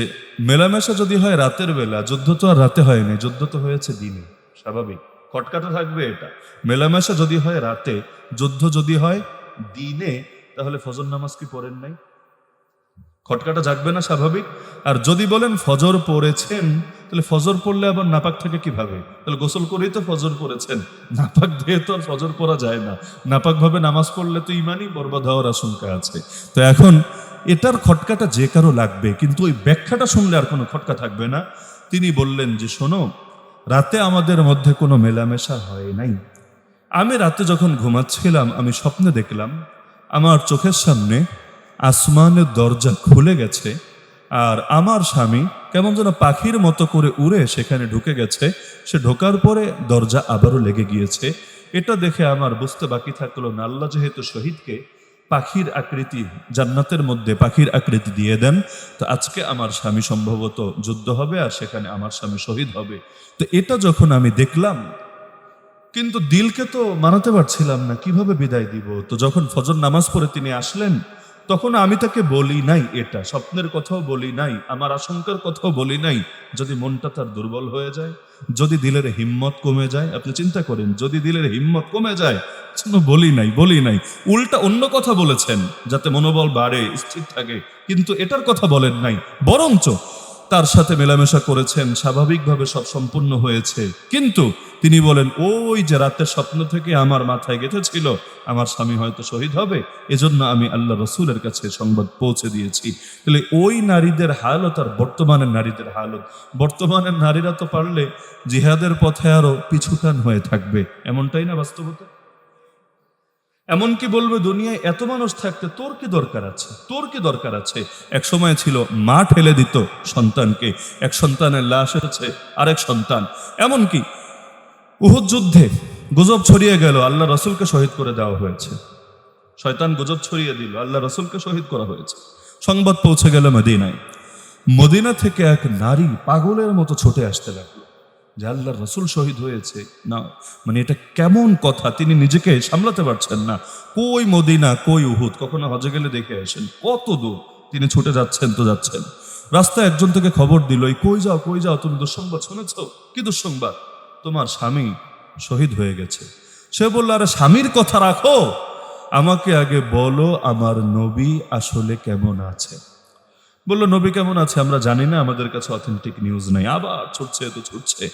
মেলামেশা যদি হয় রাতের বেলা, যুদ্ধ তো আর রাতে হয়নি, যুদ্ধ তো হয়েছে দিনে, স্বাভাবিক খটকাটা থাকবে এটা। মেলামেশা যদি হয় রাতে, যুদ্ধ যদি হয় দিনে, তাহলে ফজর নামাজ কি পড়েন নাই? খটকাটা জাগবে না স্বাভাবিক? আর যদি বলেন ফজর পড়েছেন, তাহলে ফজর পড়লে আবার নাপাক থাকে কিভাবে? তাহলে গোসল করেই তো ফজর পড়েছেন, নাপাক দিয়ে তো আর ফজর পড়া যায় না। নাপাক ভাবে নামাজ পড়লে তো ইমানই বরবাদ হওয়ার আশঙ্কা আছে। তো এখন এটার খটকাটা যে কারো লাগবে, কিন্তু ওই ব্যাখ্যাটা শুনলে আর কোনো খটকা থাকবে না। তিনি বললেন যে শোনো, রাতে আমাদের মধ্যে কোনো মেলামেশা হয় নাই। আমি রাতে যখন ঘুমাচ্ছিলাম, আমি স্বপ্নে দেখলাম আমার চোখের সামনে আসমানের দরজা খুলে গেছে, আর আমার স্বামী কেমন যেন পাখির মতো করে উড়ে সেখানে ঢুকে গেছে। সে ঢোকার পরে দরজা আবারও লেগে গিয়েছে। এটা দেখে আমার বুঝতে বাকি থাকলো না, আল্লাহ যেহেতু শহীদকে পাখির আকৃতি, জান্নাতের মধ্যে পাখির আকৃতি দিয়ে দেন, তো আজকে আমার স্বামী সম্ভবত যুদ্ধ হবে আর সেখানে আমার স্বামী শহীদ হবে। তো এটা যখন আমি দেখলাম, কিন্তু দিলকে তো মানাতে পারছিলাম না, কিভাবে বিদায় দিব। তো যখন ফজর নামাজ পড়ে তিনি আসলেন, তখন আমি তাকে বলি নাই, এটা স্বপ্নের কথাও বলি নাই, আমার আশঙ্কার কথাও বলি নাই। যদি মনটা তার দুর্বল হয়ে যায়, যদি দিলের হিম্মত কমে যায়, আপনি চিন্তা করেন, যদি দিলের হিম্মত কমে যায়, বলি নাই, উল্টা অন্য কথা বলেছেন যাতে মনোবল বাড়ে, স্থির থাকে, কিন্তু এটার কথা বলেন নাই। বরঞ্চ তার সাথে মেলামেশা করেছেন, স্বাভাবিকভাবে সব সম্পূর্ণ হয়েছে। কিন্তু তিনি বলেন, ওই যে রাতের স্বপ্ন থেকে আমার মাথায় গেঁথেছিল আমার স্বামী হয়তো শহীদ হবে, এজন্য আমি আল্লাহ রসুলের কাছে সংবাদ পৌঁছে দিয়েছি। তাহলে ওই নারীদের হালত আর বর্তমানের নারীদের হালত, বর্তমানের নারীরা তো পারলে জিহাদের পথে আরো পিছুটান হয়ে থাকবে, এমনটাই না বাস্তবতা? এমনকি বলবে, দুনিয়ায় এত মানুষ থাকতে তোর কি দরকার আছে, তোর কি দরকার আছে? এক সময় ছিল মা ঠেলে দিত সন্তানকে, এক সন্তানের লাশ এসেছে আরেক সন্তান। এমনকি উহুদ যুদ্ধে গুজব ছড়িয়ে গেল আল্লাহ রসুলকে শহীদ করে দেওয়া হয়েছে। শয়তান গুজব ছড়িয়ে দিল আল্লাহ রসুলকে শহীদ করা হয়েছে। সংবাদ পৌঁছে গেল মদিনায়। মদিনা থেকে এক নারী পাগলের মতো ছুটে আসতে লাগলো যে আল্লাহর রসুল শহীদ হয়েছে। না, মানে এটা কেমন কথা, তিনি নিজেকে সামলাতে পারছেন না। কই মদিনা, কই উহুদ, কখনো হজে গেলে দেখে আসেন কত দূর, তিনি ছুটে যাচ্ছেন তো যাচ্ছেন। রাস্তায় একজন থেকে খবর দিল, কই যাও, তুমি দুঃসংবাদ শুনেছ? কি দুঃসংবাদ? তোমার স্বামী শহীদ হয়ে গেছে। সে বলল, আরে স্বামীর কথা রাখো, আমাকে আগে বলো আমার নবী আসলে কেমন আছে। বললো, নবী কেমন আছে আমরা জানি না, আমাদের কাছে অথেন্টিক নিউজ নাই। আবার ছুটছে।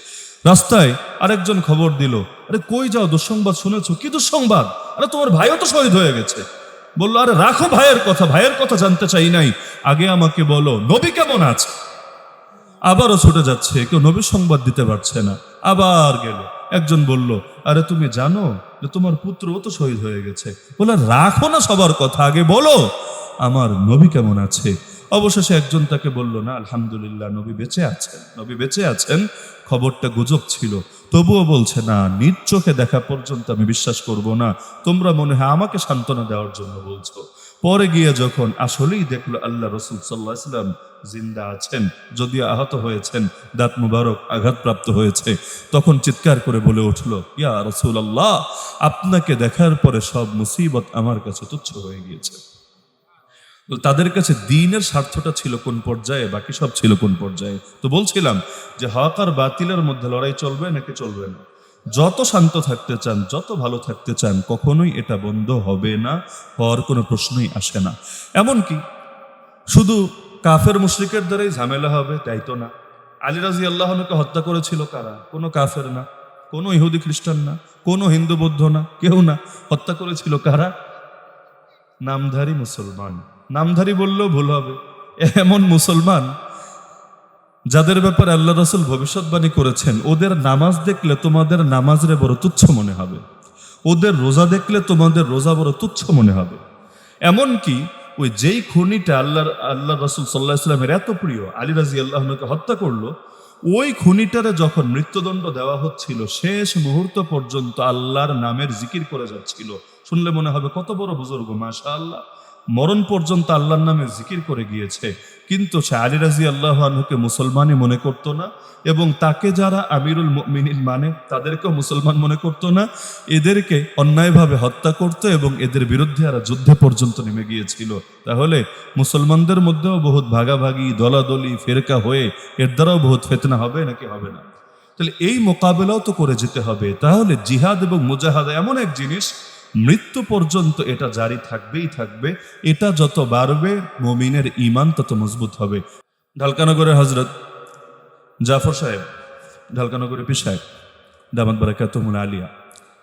রাস্তায় আরেকজন খবর দিল, আরে কই যাও, দুঃসংবাদ শুনেছো? কি দুঃসংবাদ? আরে তোমার ভাইও তো শহীদ হয়ে গেছে। বললো, আরে রাখো ভাইয়ের কথা জানতে চাই নাই, আগে আমাকে বলো নবী কেমন আছে। আবারও ছুটে যাচ্ছে, কেউ নবীর সংবাদ দিতে পারছে না। আবার গেল, একজন বলল, আরে তুমি জানো যে তোমার পুত্রও তো শহীদ হয়ে গেছে। বলে, রাখো না সবার কথা, আগে বলো আমার নবী কেমন আছে। অবশেষে একজন তাকে বলল, না আলহামদুলিল্লাহ, নবী বেঁচে আছেন, নবী বেঁচে আছেন। খবরটা গুজব ছিল, তবুও বলছে, না নিজ চোখে দেখা পর্যন্ত আমি বিশ্বাস করব না, তোমরা মনে হয় আমাকে সান্ত্বনা দেওয়ার জন্য বলছো। পরে গিয়ে যখন আসলেই দেখলো আল্লাহ রসুল সাল্লাল্লাহু আলাইহি ওয়াসাল্লাম জিন্দা আছেন, যদিও আহত হয়েছেন, দাঁত মুবারক আঘাতপ্রাপ্ত হয়েছে, তখন চিৎকার করে বলে উঠলো, ইয়া রাসূলুল্লাহ, আপনাকে দেখার পরে সব মুসিবত আমার কাছে তুচ্ছ হয়ে গিয়েছে। তাদের কাছে দ্বীনের স্বার্থটা ছিল কোন পর্যায়ে, বাকি সব ছিল কোন পর্যায়ে। তো বলছিলাম যে হক আর বাতিলের মধ্যে লড়াই চলবে নাকি চলবে না। যত শান্ত থাকতে চান, যত ভালো থাকতে চান, কখনোই এটা বন্ধ হবে না, হওয়ার কোনো প্রশ্নই আসে না। এমনকি শুধু কাফের মুশরিকের দ্বারাই ঝামেলা হবে তাই তো না। আলী রাদিয়াল্লাহু আনহুকে হত্যা করেছিল কারা? কোনো কাফের না, কোনো ইহুদি খ্রিস্টান না, কোনো হিন্দু বৌদ্ধ না, কেউ না। হত্যা করেছিল কারা? নামধারী মুসলমান। নামধারী বললেও ভুল হবে, এমন মুসলমান যাদের ব্যাপারে আল্লাহ রাসূল ভবিষ্যৎবাণী করেছেন, ওদের নামাজ দেখলে তোমাদের নামাজরে বড় তুচ্ছ মনে হবে, ওদের রোজা দেখলে তোমাদের রোজা বড় তুচ্ছ মনে হবে। এমনকি ওই যেই খুনিটা আল্লাহ রাসূল সাল্লাল্লাহু আলাইহি ওয়াসাল্লামের এত প্রিয়, আলী রাদিয়াল্লাহু আনহুকে হত্যা করলো, ওই খুনিটারে যখন মৃত্যুদণ্ড দেওয়া হচ্ছিল, শেষ মুহূর্ত পর্যন্ত আল্লাহর নামের জিকির করে যাচ্ছিল। শুনলে মনে হবে কত বড় বুজুর্গ, মাশাআল্লাহ, মরণ পর্যন্ত আল্লাহর নামে জিকির করে গিয়েছে। কিন্তু সে আলী রাদিয়াল্লাহু আনহুকে মুসলমানই মনে করতো না, এবং তাকে যারা আমিরুল মুমিনিন মানে তাদেরকেও মুসলমান মনে করতো না। এদেরকে অন্যায়ভাবে হত্যা করত এবং এদের বিরুদ্ধে আর যুদ্ধে পর্যন্ত নেমে গিয়েছিল। তাহলে মুসলমানদের মধ্যেও বহুত ভাগাভাগি, দলাদলি, ফেরকা হয়ে এর দ্বারাও বহুত ফিতনা হবে নাকি হবে না? তাহলে এই মোকাবেলাও তো করে যেতে হবে। তাহলে জিহাদ এবং মুজাহাদা এমন এক জিনিস, মৃত্যু পর্যন্ত এটা জারি থাকবেই থাকবে। এটা যত বাড়বে মুমিনের ঈমান তত মজবুত হবে। ঢালকানগরের হযরত জাফর সাহেব, ঢালকানগরের পীর সাহেব দামাত বারাকাতুহুল আলিয়া,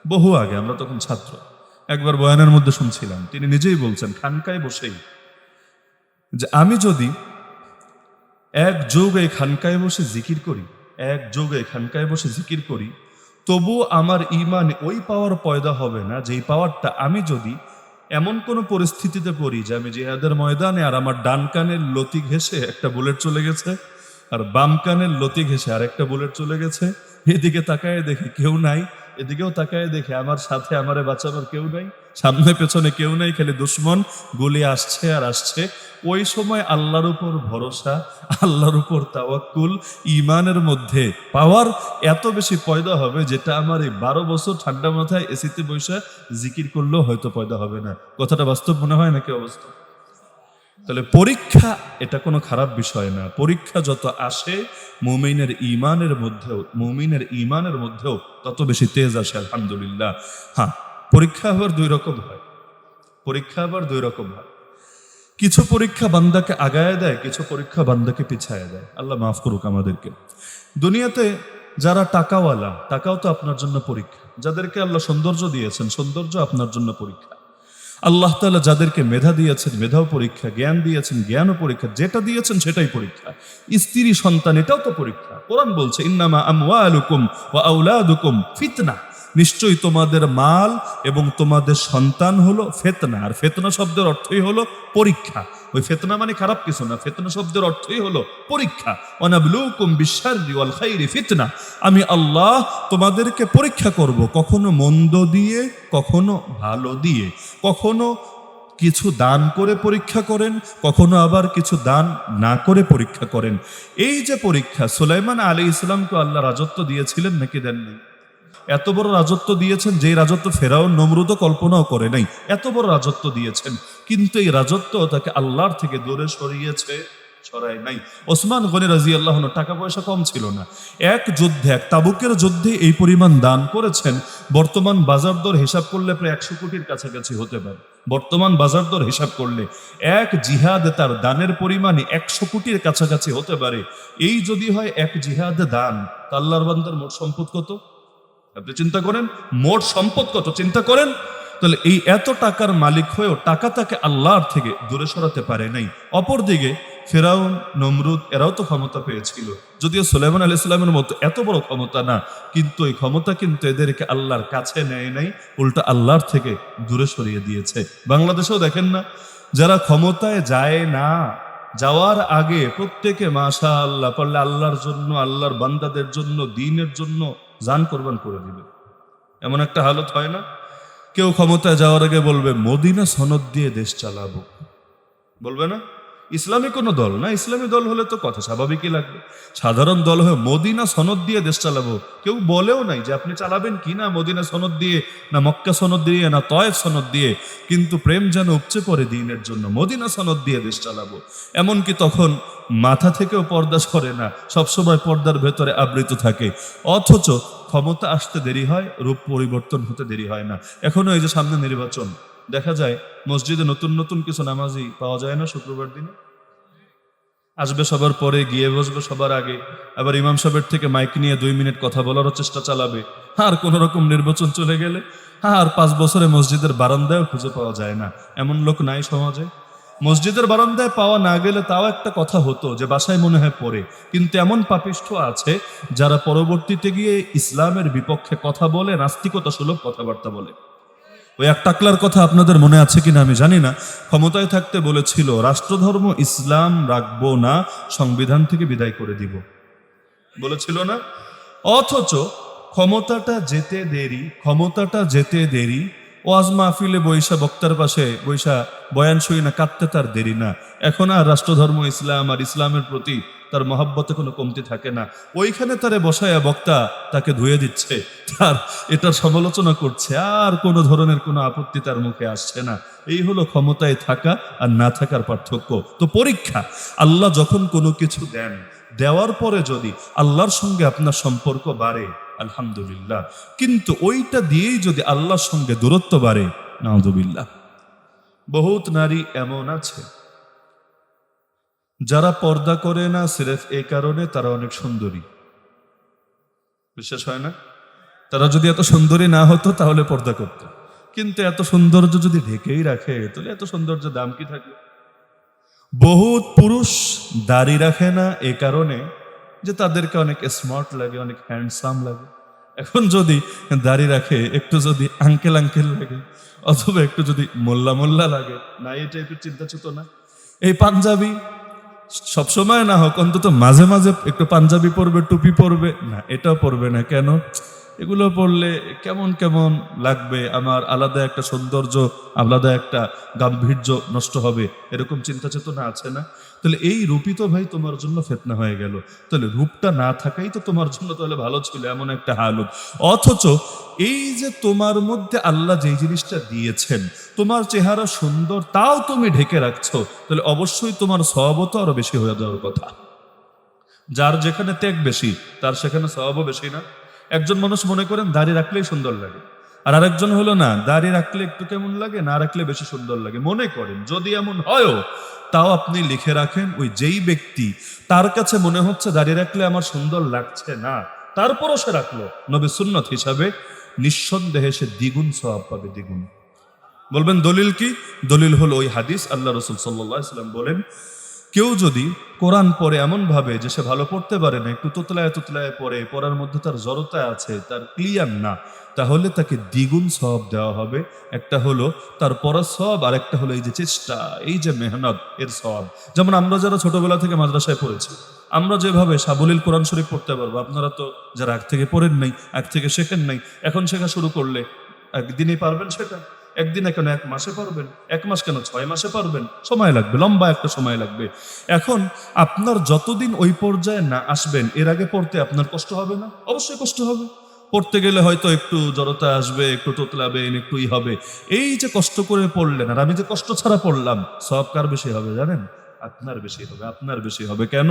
বহু আগে, আমরা তখন ছাত্র, একবার বয়ানের মধ্যে শুনছিলাম, তিনি নিজেই বলছেন খানকায় বসেই, যে আমি যদি এক যুগ এই খানকায় বসে জিকির করি, এক যুগ এই খানকায় বসে জিকির করি, তবু আমার ঈমান ওই পাওয়ার পয়দা হবে না যেই পাওয়ারটা আমি যদি এমন কোনো পরিস্থিতিতে পড়ি যে আমি জিহাদের ময়দানে, আর আমার ডান কানের লতি ঘেঁষে একটা বুলেট চলে গেছে, আর বাম কানের লতি ঘেঁষে আর একটা বুলেট চলে গেছে, এদিকে তাকায় দেখি কেউ নাই, এদিকেও তাকায় দেখে আমার সাথে আমারে বাঁচানোর কেউ নাই, সামনে পেছনে কেউ নাই, খালি দুশ্মন, গুলি আসছে আর আসছে। ওই সময় আল্লাহর উপর ভরসা, আল্লাহর উপর তাওয়াক্কুল, ঈমানের মধ্যে পাওয়ার এত বেশি পয়দা হবে, যেটা আমার এই 12 বছর ঠান্ডা মাথায় এসিতে বসে জিকির করলেও হয়তো পয়দা হবে না। কথাটা বাস্তব মনে হয় নাকি অবস্থা? তাহলে পরীক্ষা এটা কোনো খারাপ বিষয় না। পরীক্ষা যত আসে মুমিনের ঈমানের মধ্যেও তত বেশি তেজ আসে, আলহামদুলিল্লাহ। হ্যাঁ, পরীক্ষা আবার দুই রকম হয়, কিছু পরীক্ষা বান্দাকে আগায় দেয়, কিছু পরীক্ষা বান্দাকে পিছায় দেয়। আল্লাহ মাফ করুক আমাদেরকে। দুনিয়াতে যারা টাকাওয়ালা, টাকাও তো আপনার জন্য পরীক্ষা। যাদেরকে আল্লাহ সৌন্দর্য দিয়েছেন, সৌন্দর্য আপনার জন্য পরীক্ষা। আল্লাহ তাআলা যাদেরকে মেধা দিয়েছেন, মেধাও পরীক্ষা, জ্ঞান দিয়েছেন, জ্ঞানও পরীক্ষা, যেটা দিয়েছেন সেটাই পরীক্ষা। স্ত্রী সন্তান, এটাও তো পরীক্ষা। কোরআন বলছে, ইন্নামা আমওয়ালুকুম ওয়া আওলাদুকুম ফিতনা, নিশ্চয়ই তোমাদের মাল এবং তোমাদের সন্তান হলো ফিতনা। আর ফিতনা শব্দের অর্থই হলো পরীক্ষা। ওই ফিতনা মানে খারাপ কিছু না, ফিতনা শব্দের অর্থই হলো পরীক্ষা। ওয়ানাবলুকুম বিশ-শাররি ওয়াল খাইরি ফিতনা, আমি আল্লাহ তোমাদেরকে পরীক্ষা করব, কখনো মন্দ দিয়ে, কখনো ভালো দিয়ে। কখনো কিছু দান করে পরীক্ষা করেন, কখনো আবার কিছু দান না করে পরীক্ষা করেন। এই যে পরীক্ষা, সুলাইমান আলাইহিস সালামকে আল্লাহ রাজত্ব দিয়েছিলেন নাকি দেননি? এত বড় রাজত্ব দিয়েছেন, যে রাজত্ব ফেরাউন নমরুদও কল্পনাও করে নাই। এত বড় রাজত্ব দিয়েছেন, কিন্তু এই রাজত্ব তাকে আল্লাহর থেকে দূরে সরায় নাই। ওসমান গনি রাদিয়াল্লাহু আনহু টাকা পয়সা কম ছিল না, এক যুদ্ধে, এক তাবুকের যুদ্ধে এই পরিমাণ দান করেছেন। বর্তমান বাজার দর হিসাব করলে প্রায় 100 কোটির কাছাকাছি হতে পারে। বর্তমান বাজার দর হিসাব করলে এক জিহাদে তার দানের পরিমাণে 100 কোটির কাছাকাছি হতে পারে। এই যদি হয় এক জিহাদে দান, তা আল্লাহর বান্দার মোট সম্পদ কত? আপনি চিন্তা করেন, মোট সম্পদ কত চিন্তা করেন। তাহলে এই এত টাকার মালিক হয়েও টাকা তাকে আল্লাহর থেকে দূরে সরাতে পারে নাই। অপরদিকে ফেরাউন, নমরুদ এরাও তো ক্ষমতা পেয়েছিল, যদিও সুলাইমান আলাইহিস সালামের মতো এত বড় ক্ষমতা না, কিন্তু এই ক্ষমতা কিন্তু এদেরকে আল্লাহর কাছে নেয় নাই, উল্টা আল্লাহর থেকে দূরে সরিয়ে দিয়েছে। বাংলাদেশেও দেখেন না, যারা ক্ষমতায় যায় না, যাওয়ার আগে প্রত্যেকে মাশাআল্লাহ পারলে আল্লাহর জন্য, আল্লাহর বান্দাদের জন্য, দ্বীনের জন্য জান কোরবান করে দিবে। এমন একটা হালত হয় না? কেউ ক্ষমতায় যাওয়ার আগে বলবে মদিনা সনদ দিয়ে দেশ চালাবো, বলবে না? ইসলামী কোনো দল না, ইসলামী দল হলে তো কথা স্বাভাবিকই লাগবে। সাধারণ দল হয়ে মদিনা সনদ দিয়ে দেশ চালাবো, কেউ বলেও নাই যে আপনি চালাবেন কি না, মদিনা সনদ দিয়ে না মক্কা সনদ দিয়ে না তয়েফ সনদ দিয়ে, কিন্তু প্রেম যেন উপচে পড়ে দ্বীনের জন্য, মদিনা সনদ দিয়ে দেশ চালাবো। এমনকি তখন মাথা থেকেও পর্দা সরে না, সবসময় পর্দার ভেতরে আবৃত থাকে, অথচ ক্ষমতা আসতে দেরি হয়, রূপ পরিবর্তন হতে দেরি হয় না। এখনো এই যে সামনে নির্বাচন, দেখা যায় মসজিদে নতুন নতুন কিছু নামাজি পাওয়া যায় না, শুক্রবার দিনে আসবে সবার পরে, গিয়ে বসবে সবার আগে, আবার ইমাম সাহেবের থেকে মাইক নিয়ে 2 মিনিট কথা বলারও চেষ্টা চালাবে। আর কোন রকম নির্বাচন চলে গেলে আর 5 বছরে মসজিদের বারান্দায়ও খুঁজে পাওয়া যায় না। এমন লোক নাই সমাজে? মসজিদের বারান্দায় পাওয়া না গেলে তাও একটা কথা হতো যে বাসায় মনে হয় পড়ে, কিন্তু এমন পাপিষ্ঠ আছে যারা পরবর্তীতে গিয়ে ইসলামের বিপক্ষে কথা বলে, নাস্তিকতা সুলভ কথাবার্তা বলে। ওই এক টাকলার কথা আপনাদের মনে আছে কিনা আমি জানি না, ক্ষমতায় থাকতে বলেছিল রাষ্ট্রধর্ম ইসলাম রাখবো না, সংবিধান থেকে বিদায় করে দিব, বলেছিল না? অথচ ক্ষমতাটা যেতে দেরি, ওয়াজ মাহফিলে বৈশা বক্তার পাশে বৈশা বয়ান শুই না কাঁদতে তার দেরি না। এখন আর রাষ্ট্রধর্ম ইসলাম আর ইসলামের প্রতি তার মহাব্বতে কোনো কমতি থাকে না। ওইখানে তারে বসায়া বক্তা তাকে ধুয়ে দিচ্ছে, তার এটার সমালোচনা করছে, আর কোনো ধরনের কোনো আপত্তি তার মুখে আসছে না। এই হলো ক্ষমতায় থাকা আর না থাকার পার্থক্য। তো পরীক্ষা, আল্লাহ যখন কোনো কিছু দেন, দেওয়ার পরে যদি আল্লাহর সঙ্গে আপনার সম্পর্ক বাড়ে আলহামদুলিল্লাহ, কিন্তু ওইটা দিয়েই যদি আল্লাহর সঙ্গে দূরত্ব বাড়ে নাউযুবিল্লাহ। বহুত নারী এমন আছে যারা পর্দা করে না সিরেফ এই কারণে তারা অনেক সুন্দরী। বিশ্বাস হয় না? তারা যদি এত সুন্দরী না হতো তাহলে পর্দা করত, কিন্তু এত সৌন্দর্য যদি ঢেকেই রাখে তাহলে এত সৌন্দর্যের দাম কি থাকে? বহুত পুরুষ দাড়ি রাখে না এ কারণে যে তাদেরকে অনেক স্মার্ট লাগে, অনেক হ্যান্ডসাম লাগে। এখন যদি দাড়ি রাখে, একটু যদি আঙ্কেল আঙ্কেল লাগে, অথবা একটু যদি মোল্লা মোল্লা লাগে, না এই টাইপের চিন্তা চেতনা। এই পাঞ্জাবি সবসময় না হোক, অন্তত মাঝে মাঝে একটু পাঞ্জাবি পরবে, টুপি পরবে না, এটাও পরবে না কেন? এগুলো পরলে কেমন কেমন লাগবে, আমার আলাদা একটা সৌন্দর্য, আলাদা একটা গাম্ভীর্য নষ্ট হবে, এরকম চিন্তা চেতনা আছে না? তাহলে এই রূপই তো ভাই তোমার জন্য ফিতনা হয়ে গেল। তাহলে রূপটা না থাকাই তো তোমার জন্য তাহলে ভালো ছিল, এমন একটা হালত। অথচ এই যে তোমার মধ্যে আল্লাহ যেই জিনিসটা দিয়েছেন, তোমার চেহারা সুন্দর, তাও তুমি ঢেকে রাখছো, তাহলে অবশ্যই তোমার সওয়াবও তো আরো বেশি হয়ে যাওয়ার কথা। যার যেখানে ত্যাগ বেশি তার সেখানে সওয়াবও বেশি না? একজন মানুষ মনে করেন দাড়ি রাখলেই সুন্দর লাগে, আর আরেকজন হলো না দাড়ি রাখলে একটু কেমন লাগে, না রাখলে বেশি সুন্দর লাগে। মনে করেন যদি এমন হয়ও, তাও আপনি লিখে রাখেন, ওই যেই ব্যক্তি তার কাছে মনে হচ্ছে দাড়ি রাখলে আমার সুন্দর লাগছে না, তারপরও সে রাখলো, নবী সুন্নত হিসাবে নিঃসন্দেহে সে দ্বিগুণ সওয়াব পাবে, দ্বিগুণ। বলবেন দলিল কি? দলিল হলো ওই হাদিস, আল্লাহ রাসূল সাল্লাল্লাহু আলাইহি ওয়াসাল্লাম বলেন, কেউ যদি কোরআন পড়ে এমন ভাবে যে সে ভালো পড়তে পারে না, একটু তোতলায় তোতলায় পড়ে, পড়ার মধ্যে তার জড়তা আছে, তার ক্লিয়ার না, তাহলে তাকে দ্বিগুণ সওয়াব দেওয়া হবে। একটা হলো তার পড়ার সওয়াব, আর একটা হলো এই যে চেষ্টা, এই যে মেহনত, এর সওয়াব। যেমন আমরা যারা ছোটবেলা থেকে মাদ্রাসায় পড়েছি, আমরা যেভাবে সাবলীল কোরআন শরীফ পড়তে পারবো, আপনারা তো যারা আগ থেকে পড়েন নাই, আগ থেকে শেখেন নাই, এখন শেখা শুরু করলে একদিনই পারবেন সেটা? একদিনে কেন, 1 মাসে পারবেন? 1 মাস কেন, 6 মাসে পারবেন? সময় লাগবে, লম্বা একটা সময় লাগবে। এখন আপনার যতদিন ওই পর্যায়ে না আসবেন, এর আগে পড়তে আপনার কষ্ট হবে না? অবশ্যই কষ্ট হবে। পড়তে গেলে হয়তো একটু জড়তা আসবে, একটু তোতলাবেন, একটু হবে। এই যে কষ্ট করে পড়লেন, আর আমি যে কষ্ট ছাড়া পড়লাম, সওয়াব কার বেশি হবে জানেন? আপনার বেশি হবে, আপনার বেশি হবে। কেন?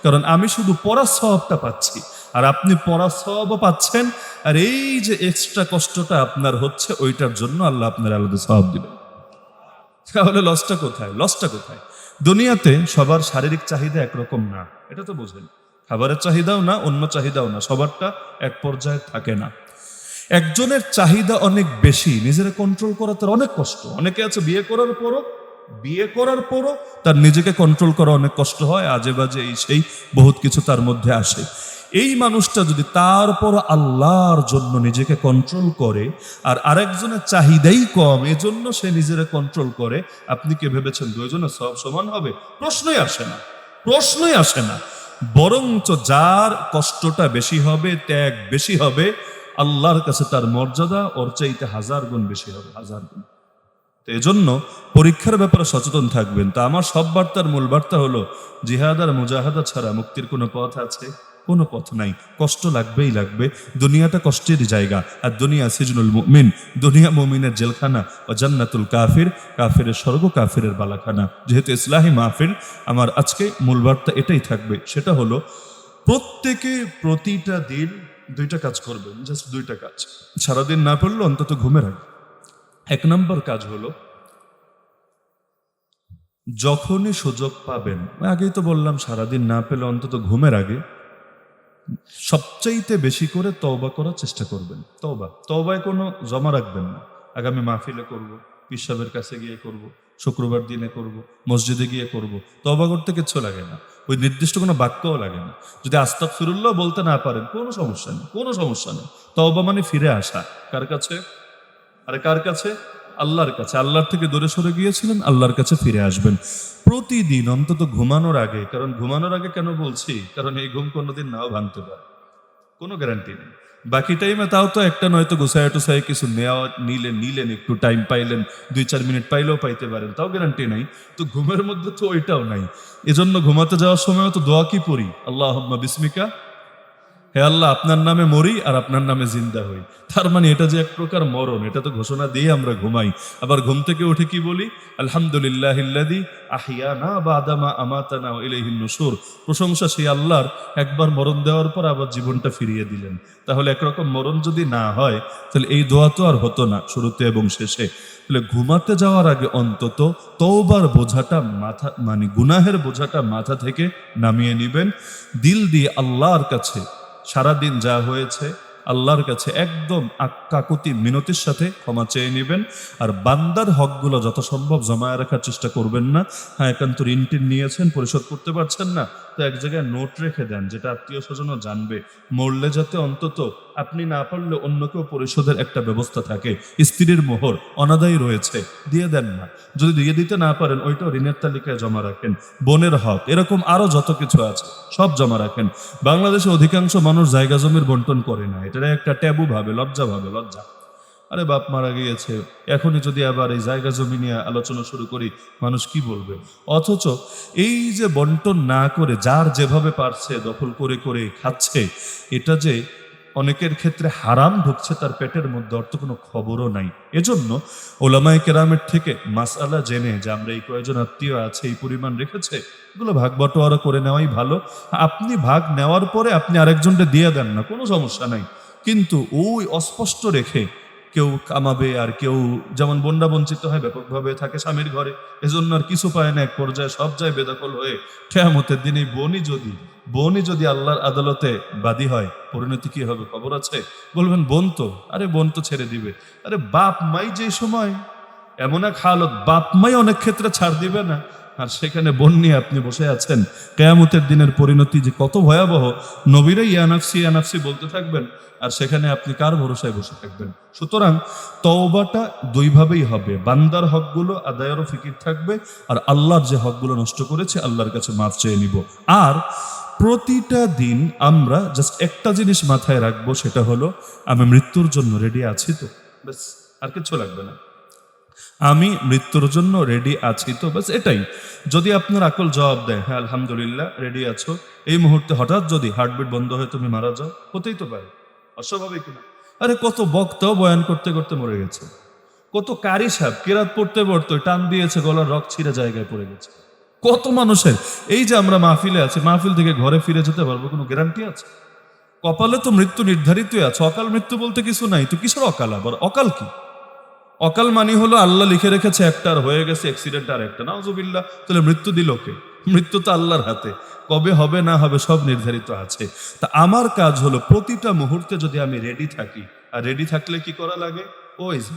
কারণ আমি শুধু পড়ার সওয়াবটা পাচ্ছি, আর আপনি পড়ার সওয়াবও পাচ্ছেন, আর এই যে এক্সট্রা কষ্টটা আপনার হচ্ছে, ওইটার জন্য আল্লাহ আপনার আলাদা সওয়াব দিবেন। তাহলে লসটা কোথায়? লসটা কোথায়? দুনিয়াতে সবার শারীরিক চাহিদা একরকম না, এটা তো বোঝেন। খাবারের চাহিদাও না, অন্য চাহিদাও না, সবারটা এক পর্যায়ে থাকে না। একজনের চাহিদা অনেক বেশি, নিজের কন্ট্রোল করা তার অনেক কষ্ট। অনেকে আছে বিয়ে করার পরও বিয়ে করার পরও তার নিজেকে কন্ট্রোল করা অনেক কষ্ট হয়, আজে বাজে এই সেই বহুত কিছু তার মধ্যে আসে। এই মানুষটা যদি তারপর আল্লাহর জন্য নিজেকে কন্ট্রোল করে, আর আরেকজনের চাহিদাই কম এজন্য সে নিজেরা কন্ট্রোল করে, আপনি কি ভেবেছেন দুইজনের সব সমান হবে? প্রশ্নই আসে না, প্রশ্নই আসে না। বরঞ্চ যার কষ্টটা বেশি হবে, ত্যাগ বেশি হবে, আল্লাহর কাছে তার মর্যাদা ওর চাইতে 1000 গুণ বেশি হবে, 1000 গুণ। তো এজন্য পরীক্ষার ব্যাপারে সচেতন থাকবেন। তা আমার সব বার্তার মূল বার্তা হলো, জিহাদ আর মুজাহাদা ছাড়া মুক্তির কোনো পথ আছে? কোনো পথ নাই। কষ্ট লাগবেই লাগবে। দুনিয়াটা কষ্টেরই জায়গা, আর দুনিয়া সিজনুল মুমিন, দুনিয়া মুমিনের জেলখানা, ও জান্নাতুল কাফির, কাফিরের স্বর্গ, কাফিরের বালাখানা। যেহেতু ইসলাহি মাহফিল, আমার আজকে মূল বার্তা এটাই থাকবে, সেটা হলো প্রত্যেকে প্রতিটা দিন 2টা কাজ করবেন, জাস্ট 2টা কাজ। সারাদিন না পড়লে অন্তত ঘুমের আগে। 1 নম্বর কাজ হলো, যখনই সুযোগ পাবেন, আগেই তো বললাম সারাদিন না পেলে অন্তত ঘুমের আগে সবচাইতে বেশি করে তওবা করার চেষ্টা করবেন। তওবায় কোনো জমা রাখবেন না। আগামী মাহফিলে করব, পীর সাহেবের কাছে গিয়ে করব, শুক্রবার দিনে করব, মসজিদে গিয়ে করব। তওবা করতে কিচ্ছু লাগে না, ওই নির্দিষ্ট কোনো বাক্যও লাগে না। যদি আস্তাগফিরুল্লাহ বলতে না পারেন, কোনো সমস্যা নেই, কোনো সমস্যা নেই। তওবা মানে ফিরে আসা। কার কাছে? আরে কার কাছে? আল্লাহর কাছে। আল্লাহর থেকে দূরে সরে গিয়েছিলেন, আল্লাহর কাছে ফিরে আসবেন প্রতিদিন, অন্তত ঘুমানোর আগে। কারণ ঘুমানোর আগে কেন বলছি? কারণ এই ঘুম কোনোদিন নাও ভাঙতে পারে, কোনো গ্যারান্টি নেই। বাকি টাইমে তাও তো একটা নয়তো গোসায় টোসায় কিছু নেওয়া নিলেন, একটু টাইম পাইলেন, 2-4 মিনিট পাইলেও পাইতে পারেন, তাও গ্যারান্টি নাই। তো ঘুমের মধ্যে তো ওইটাও নাই। এজন্য ঘুমাতে যাওয়ার সময় তো দোয়া কি পড়ি? আল্লাহুম্মা বিসমিকা, হে আল্লাহ আপনার নামে মরি আর আপনার নামে জিন্দা হই। তার মানে এটা যে এক প্রকার মরণ, এটা তো ঘোষণা দিয়ে আমরা ঘুমাই। আবার ঘুম থেকে উঠে কি বলি? আলহামদুলিল্লাহিল্লাযী আহিয়ানা বাদা মা আমাতানা ওয়া ইলাইহিন নুশুর। প্রশংসা সেই আল্লাহর, একবার মরণ দেওয়ার পর আবার জীবনটা ফিরিয়ে দিলেন। তাহলে একরকম মরণ যদি না হয়, তাহলে এই দোয়া তো আর হতো না শুরুতে এবং শেষে। তাহলে ঘুমাতে যাওয়ার আগে অন্তত তওবার বোঝাটা মাথা, মানে গুনাহের বোঝাটা মাথা থেকে নামিয়ে নিবেন। দিল দিয়ে আল্লাহর কাছে সারাদিন যা হয়েছে আল্লাহর কাছে একদম কাকুতি মিনতির সাথে ক্ষমা চেয়ে নেবেন। আর বান্দার হকগুলো যত সম্ভব জমায়ে রাখার চেষ্টা করবেন না। হ্যাঁ, একান্ত ঋণ টিন নিয়েছেন, পরিশোধ করতে পারছেন না, তো এক জায়গায় নোট রেখে দেন, যেটা আত্মীয় স্বজনও জানবে। মরলে যাতে অন্তত আপনি না পারলে অন্য কেউ পরিশোধের একটা ব্যবস্থা থাকে। স্ত্রীর মোহর অনাদায়ী রয়েছে, দিয়ে দেন না। যদি দিয়ে দিতে না পারেন, ওইটাও ঋণের তালিকায় জমা রাখেন। বোনের হক, এরকম আরো যত কিছু আছে সব জমা রাখেন। বাংলাদেশে অধিকাংশ মানুষ জায়গা জমির বন্টন করে না, এটা একটা ট্যাবু ভাবে, লজ্জা ভাবে, লজ্জা। আরে বাপ মারা গিয়েছে, এখনই যদি আবার এই জায়গা জমি নিয়ে আলোচনা শুরু করি, মানুষ কি বলবে? অথচ এই যে বন্টন না করে যার যেভাবে পারছে দখল করে করে খাচ্ছে, এটা যে অনেকের ক্ষেত্রে হারাম ঢুকছে তার পেটের মধ্যে, অর্থ কোনো খবরও নাই। এজন্য ওলামায়ে কেরামের থেকে মাসআলা জেনে যে আমরা এই কয়েকজন আত্মীয় আছে, এই পরিমাণ রেখেছে, এগুলো ভাগ বটোয়ারা করে নেওয়াই ভালো। আপনি ভাগ নেওয়ার পরে আপনি আরেকজনকে দিয়ে দেন না, কোনো সমস্যা নাই। কিন্তু ওই অস্পষ্ট রেখে কেউ কামাবে আর কেউ, যেমন বন্যা বঞ্চিত হয় ব্যাপকভাবে, থাকে স্বামীর ঘরে, এজন্য আর কিছু পায় না, এক পর্যায়ে সব যায় বেদখল হয়ে। কিয়ামতের দিন এই বোনই যদি আল্লাহর আদালতে বাদী হয়, পরিণতি কি হবে খবর আছে? বলবেন বোন তো, আরে বোন তো ছেড়ে দিবে। আরে বাপ মাই যে সময় এমন এক হালত, বাপ মাই অনেক ক্ষেত্রে ছাড় দিবে না, আর সেখানে বোন নিয়ে আপনি বসে আছেন। কিয়ামতের দিনের পরিণতি যে কত ভয়াবহ, নবীরাই ইয়া নাফসি বলতে থাকবেন, আর সেখানে আপনি কার ভরসায় বসে থাকবেন? সুতরাং তওবাটা 2 ভাবেই হবে। বান্দার হকগুলো আদায়েরও ফিকির থাকবে, আর আল্লাহর যে হকগুলো নষ্ট করেছে আল্লাহর কাছে মাফ চেয়ে নিব। আর প্রতিটা দিন আমরা জাস্ট একটা জিনিস মাথায় রাখবো, সেটা হলো আমি মৃত্যুর জন্য রেডি আছি তো, ব্যাস, আর কিছু লাগবে না। আমি মৃত্যুর জন্য রেডি আছি তো, বাস এটাই। যদি আপনার আকল জবাব দেয় হ্যাঁ আলহামদুলিল্লাহ রেডি আছো, এই মুহূর্তে হঠাৎ যদি হার্টবিট বন্ধ হয়ে তুমি মারা যাও, হতেই তো পারে, অস্বাভাবিক না। আরে কত বক্তাও বয়ান করতে করতে মরে গেছে, কত কারি সাহেব কেরাত পড়তে পড়তে টান দিয়েছে, গলার রক ছিঁড়ে জায়গায় পড়ে গেছে, কত মানুষের। এই যে আমরা মাহফিলে আছি, মাহফিল থেকে ঘরে ফিরে যেতে পারবো, কোনো গ্যারান্টি আছে? কপালে তো মৃত্যু নির্ধারিতই আছে, অকাল মৃত্যু বলতে কিছু নাই তো। কিসের অকাল? আবার অকাল কি? অকাল মানি হলো আল্লাহ লিখে রেখেছে একটা, আর হয়ে গেছে অ্যাক্সিডেন্ট আর একটা, নাউজুবিল্লাহ। তাহলে মৃত্যু দিল কে? মৃত্যু তো আল্লাহর হাতে, কবে হবে না হবে সব নির্ধারিত আছে। তা আমার কাজ হলো প্রতিটা মুহূর্তে যদি আমি রেডি থাকি, আর রেডি থাকলে কি করা লাগে? ওই যে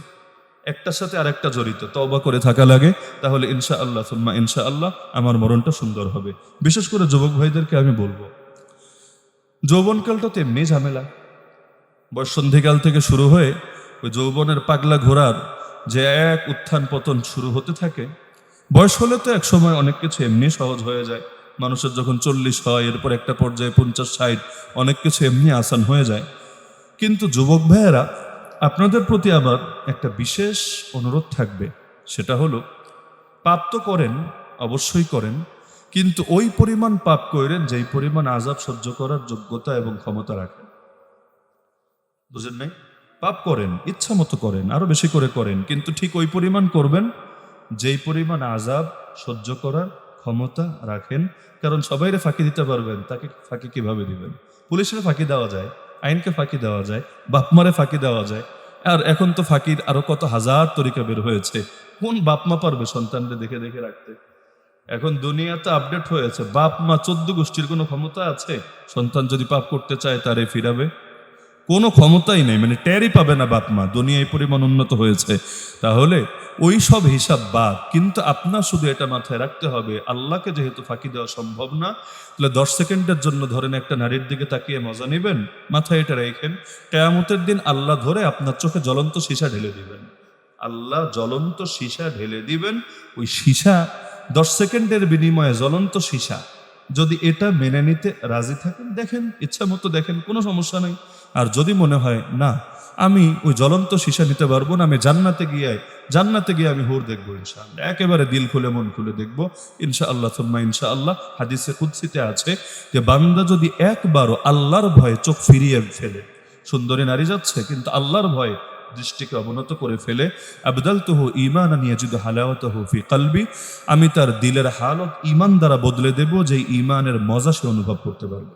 একটার সাথে আরেকটা জড়িত, তওবা করে থাকা লাগে, তাহলে ইনশাআল্লাহ সুম্মা ইনশাআল্লাহ আমার মরণটা সুন্দর হবে। বিশেষ করে যুবক ভাইদেরকে আমি বলবো, যৌবনকালটা তো এমনি ঝামেলা। বয়ঃসন্ধিকাল থেকে শুরু হয়ে ওই যৌবনের পাগলা ঘোরার যে এক উত্থান পতন শুরু হতে থাকে, বয়স হলে তো এক সময় অনেক কিছু এমনি সহজ হয়ে যায়। মানুষের যখন 40 হয়, এরপর একটা পর্যায়ে 50-60, অনেক কিছু এমনি আসান হয়ে যায়। কিন্তু যুবক ভাইয়েরা, আপনাদের প্রতি আবার একটা বিশেষ অনুরোধ থাকবে, সেটা হলো পাপ তো করেন, অবশ্যই করেন, কিন্তু ওই পরিমাণ পাপ করেন যেই পরিমাণ আযাব সহ্য করার যোগ্যতা এবং ক্ষমতা রাখেন। বুঝেন নাই? পাপ করেন, ইচ্ছা মতো করেন, আরো বেশি করে করেন, কিন্তু ঠিক ওই পরিমাণ করবেন যেই পরিমাণ আযাব সহ্য করার ক্ষমতা রাখেন। কারণ সবাইরে ফাঁকি দিতে পারবেন, তাকে ফাঁকি কিভাবে দিবেন? পুলিশের ফাঁকি দেওয়া যায়, আইনকে ফাঁকি দেওয়া যায়, বাপমারে ফাঁকি দেওয়া যায়, আর এখন তো ফাঁকির আরো কত হাজার তরিকা বের হয়েছে। কোন বাপমা পারবে সন্তানকে দেখে দেখে রাখতে? এখন দুনিয়াতে আপডেট হয়েছে, বাপ মা 14 গোষ্ঠীর কোনো ক্ষমতা আছে সন্তান যদি পাপ করতে চায় তারে ফিরাবে? কোনো ক্ষমতাই নেই, মানে টেরই পাবে না বাপ মা। দুনিয়া এই পরিমাণ উন্নত হয়েছে। তাহলে ওই সব হিসাব বাদ, কিন্তু আপনার শুধু এটা মাথায় রাখতে হবে, আল্লাহকে যেহেতু ফাঁকি দেওয়া সম্ভব না, তাহলে 10 সেকেন্ডের জন্য ধরেন একটা নারীর দিকে তাকিয়ে মজা নেবেন, মাথায় এটা রেখেন, কিয়ামতের দিন আল্লাহ ধরে আপনার চোখে জ্বলন্ত সীসা ঢেলে দিবেন। আল্লাহ জ্বলন্ত সীসা ঢেলে দিবেন। ওই সীসা 10 সেকেন্ডের বিনিময়ে জ্বলন্ত সীসা, যদি এটা মেনে নিতে রাজি থাকেন, দেখেন, ইচ্ছা মতো দেখেন, কোনো সমস্যা নেই। আর যদি মনে হয় না আমি ওই জ্বলন্ত সীসা নিতে পারবো না, আমি জান্নাতে গিয়ে আমি হুর দেখবো ইনশাআল্লাহ, একেবারে দিল খুলে মন খুলে দেখবো ইনশাআল্লাহ সুম্মা ইনশাআল্লাহ। হাদিসে কুদসিতে আছে যে বান্দা যদি একবারও আল্লাহর ভয়ে চোখ ফিরিয়ে ফেলে, সুন্দরী নারী যাচ্ছে কিন্তু আল্লাহর ভয়ে দৃষ্টিকে অবনত করে ফেলে, আবদালতুহু ঈমানান ইয়াজিদু হালাওয়াতাহু ফি কলবি, আমি তার দিলের হালত ঈমান দ্বারা বদলে দেব, যে ঈমানের মজা সে অনুভব করতে পারবে।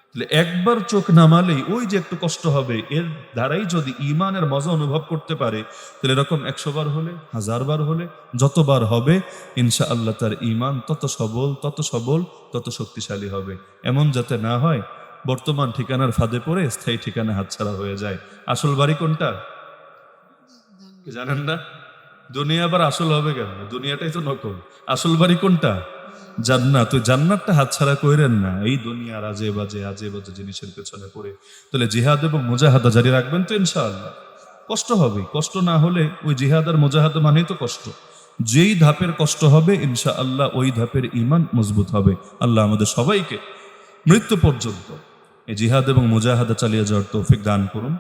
তাহলে একবার চোখ নামালেই ওই যে একটু কষ্ট হবে, এর দ্বারাই যদি ঈমানের মজা অনুভব করতে পারে, তাহলে এরকম 100 বার হলে, 1000 বার হলে, যতবার হবে ইনশাআল্লাহ তার ঈমান তত সবল, তত শক্তিশালী হবে। এমন যাতে না হয় বর্তমান ঠিকানার ফাঁদে পড়ে স্থায়ী ঠিকানা হাতছাড়া হয়ে যায়। আসল বাড়ি কোনটা কি জানেন না? দুনিয়া আবার আসল হবে কেন? দুনিয়াটাই তো নকল। আসল বাড়ি কোনটা? জান্নাত। ওই জান্নাতটা হাতছাড়া কইরেন না এই দুনিয়ার আজে বাজে জিনিসের পেছনে পড়ে। তাহলে জিহাদ এবং মুজাহাদা জারি রাখবেন তো ইনশাআল্লাহ। কষ্ট হবে, কষ্ট না হলে ওই জিহাদ আর মুজাহাদা মানেই তো কষ্ট। যেই ধাপের কষ্ট হবে ইনশাআল্লাহ ওই ধাপের ঈমান মজবুত হবে। আল্লাহ আমাদের সবাইকে মৃত্যু পর্যন্ত এই জিহাদ এবং মুজাহাদা চালিয়ে যাওয়ার তৌফিক দান করুন।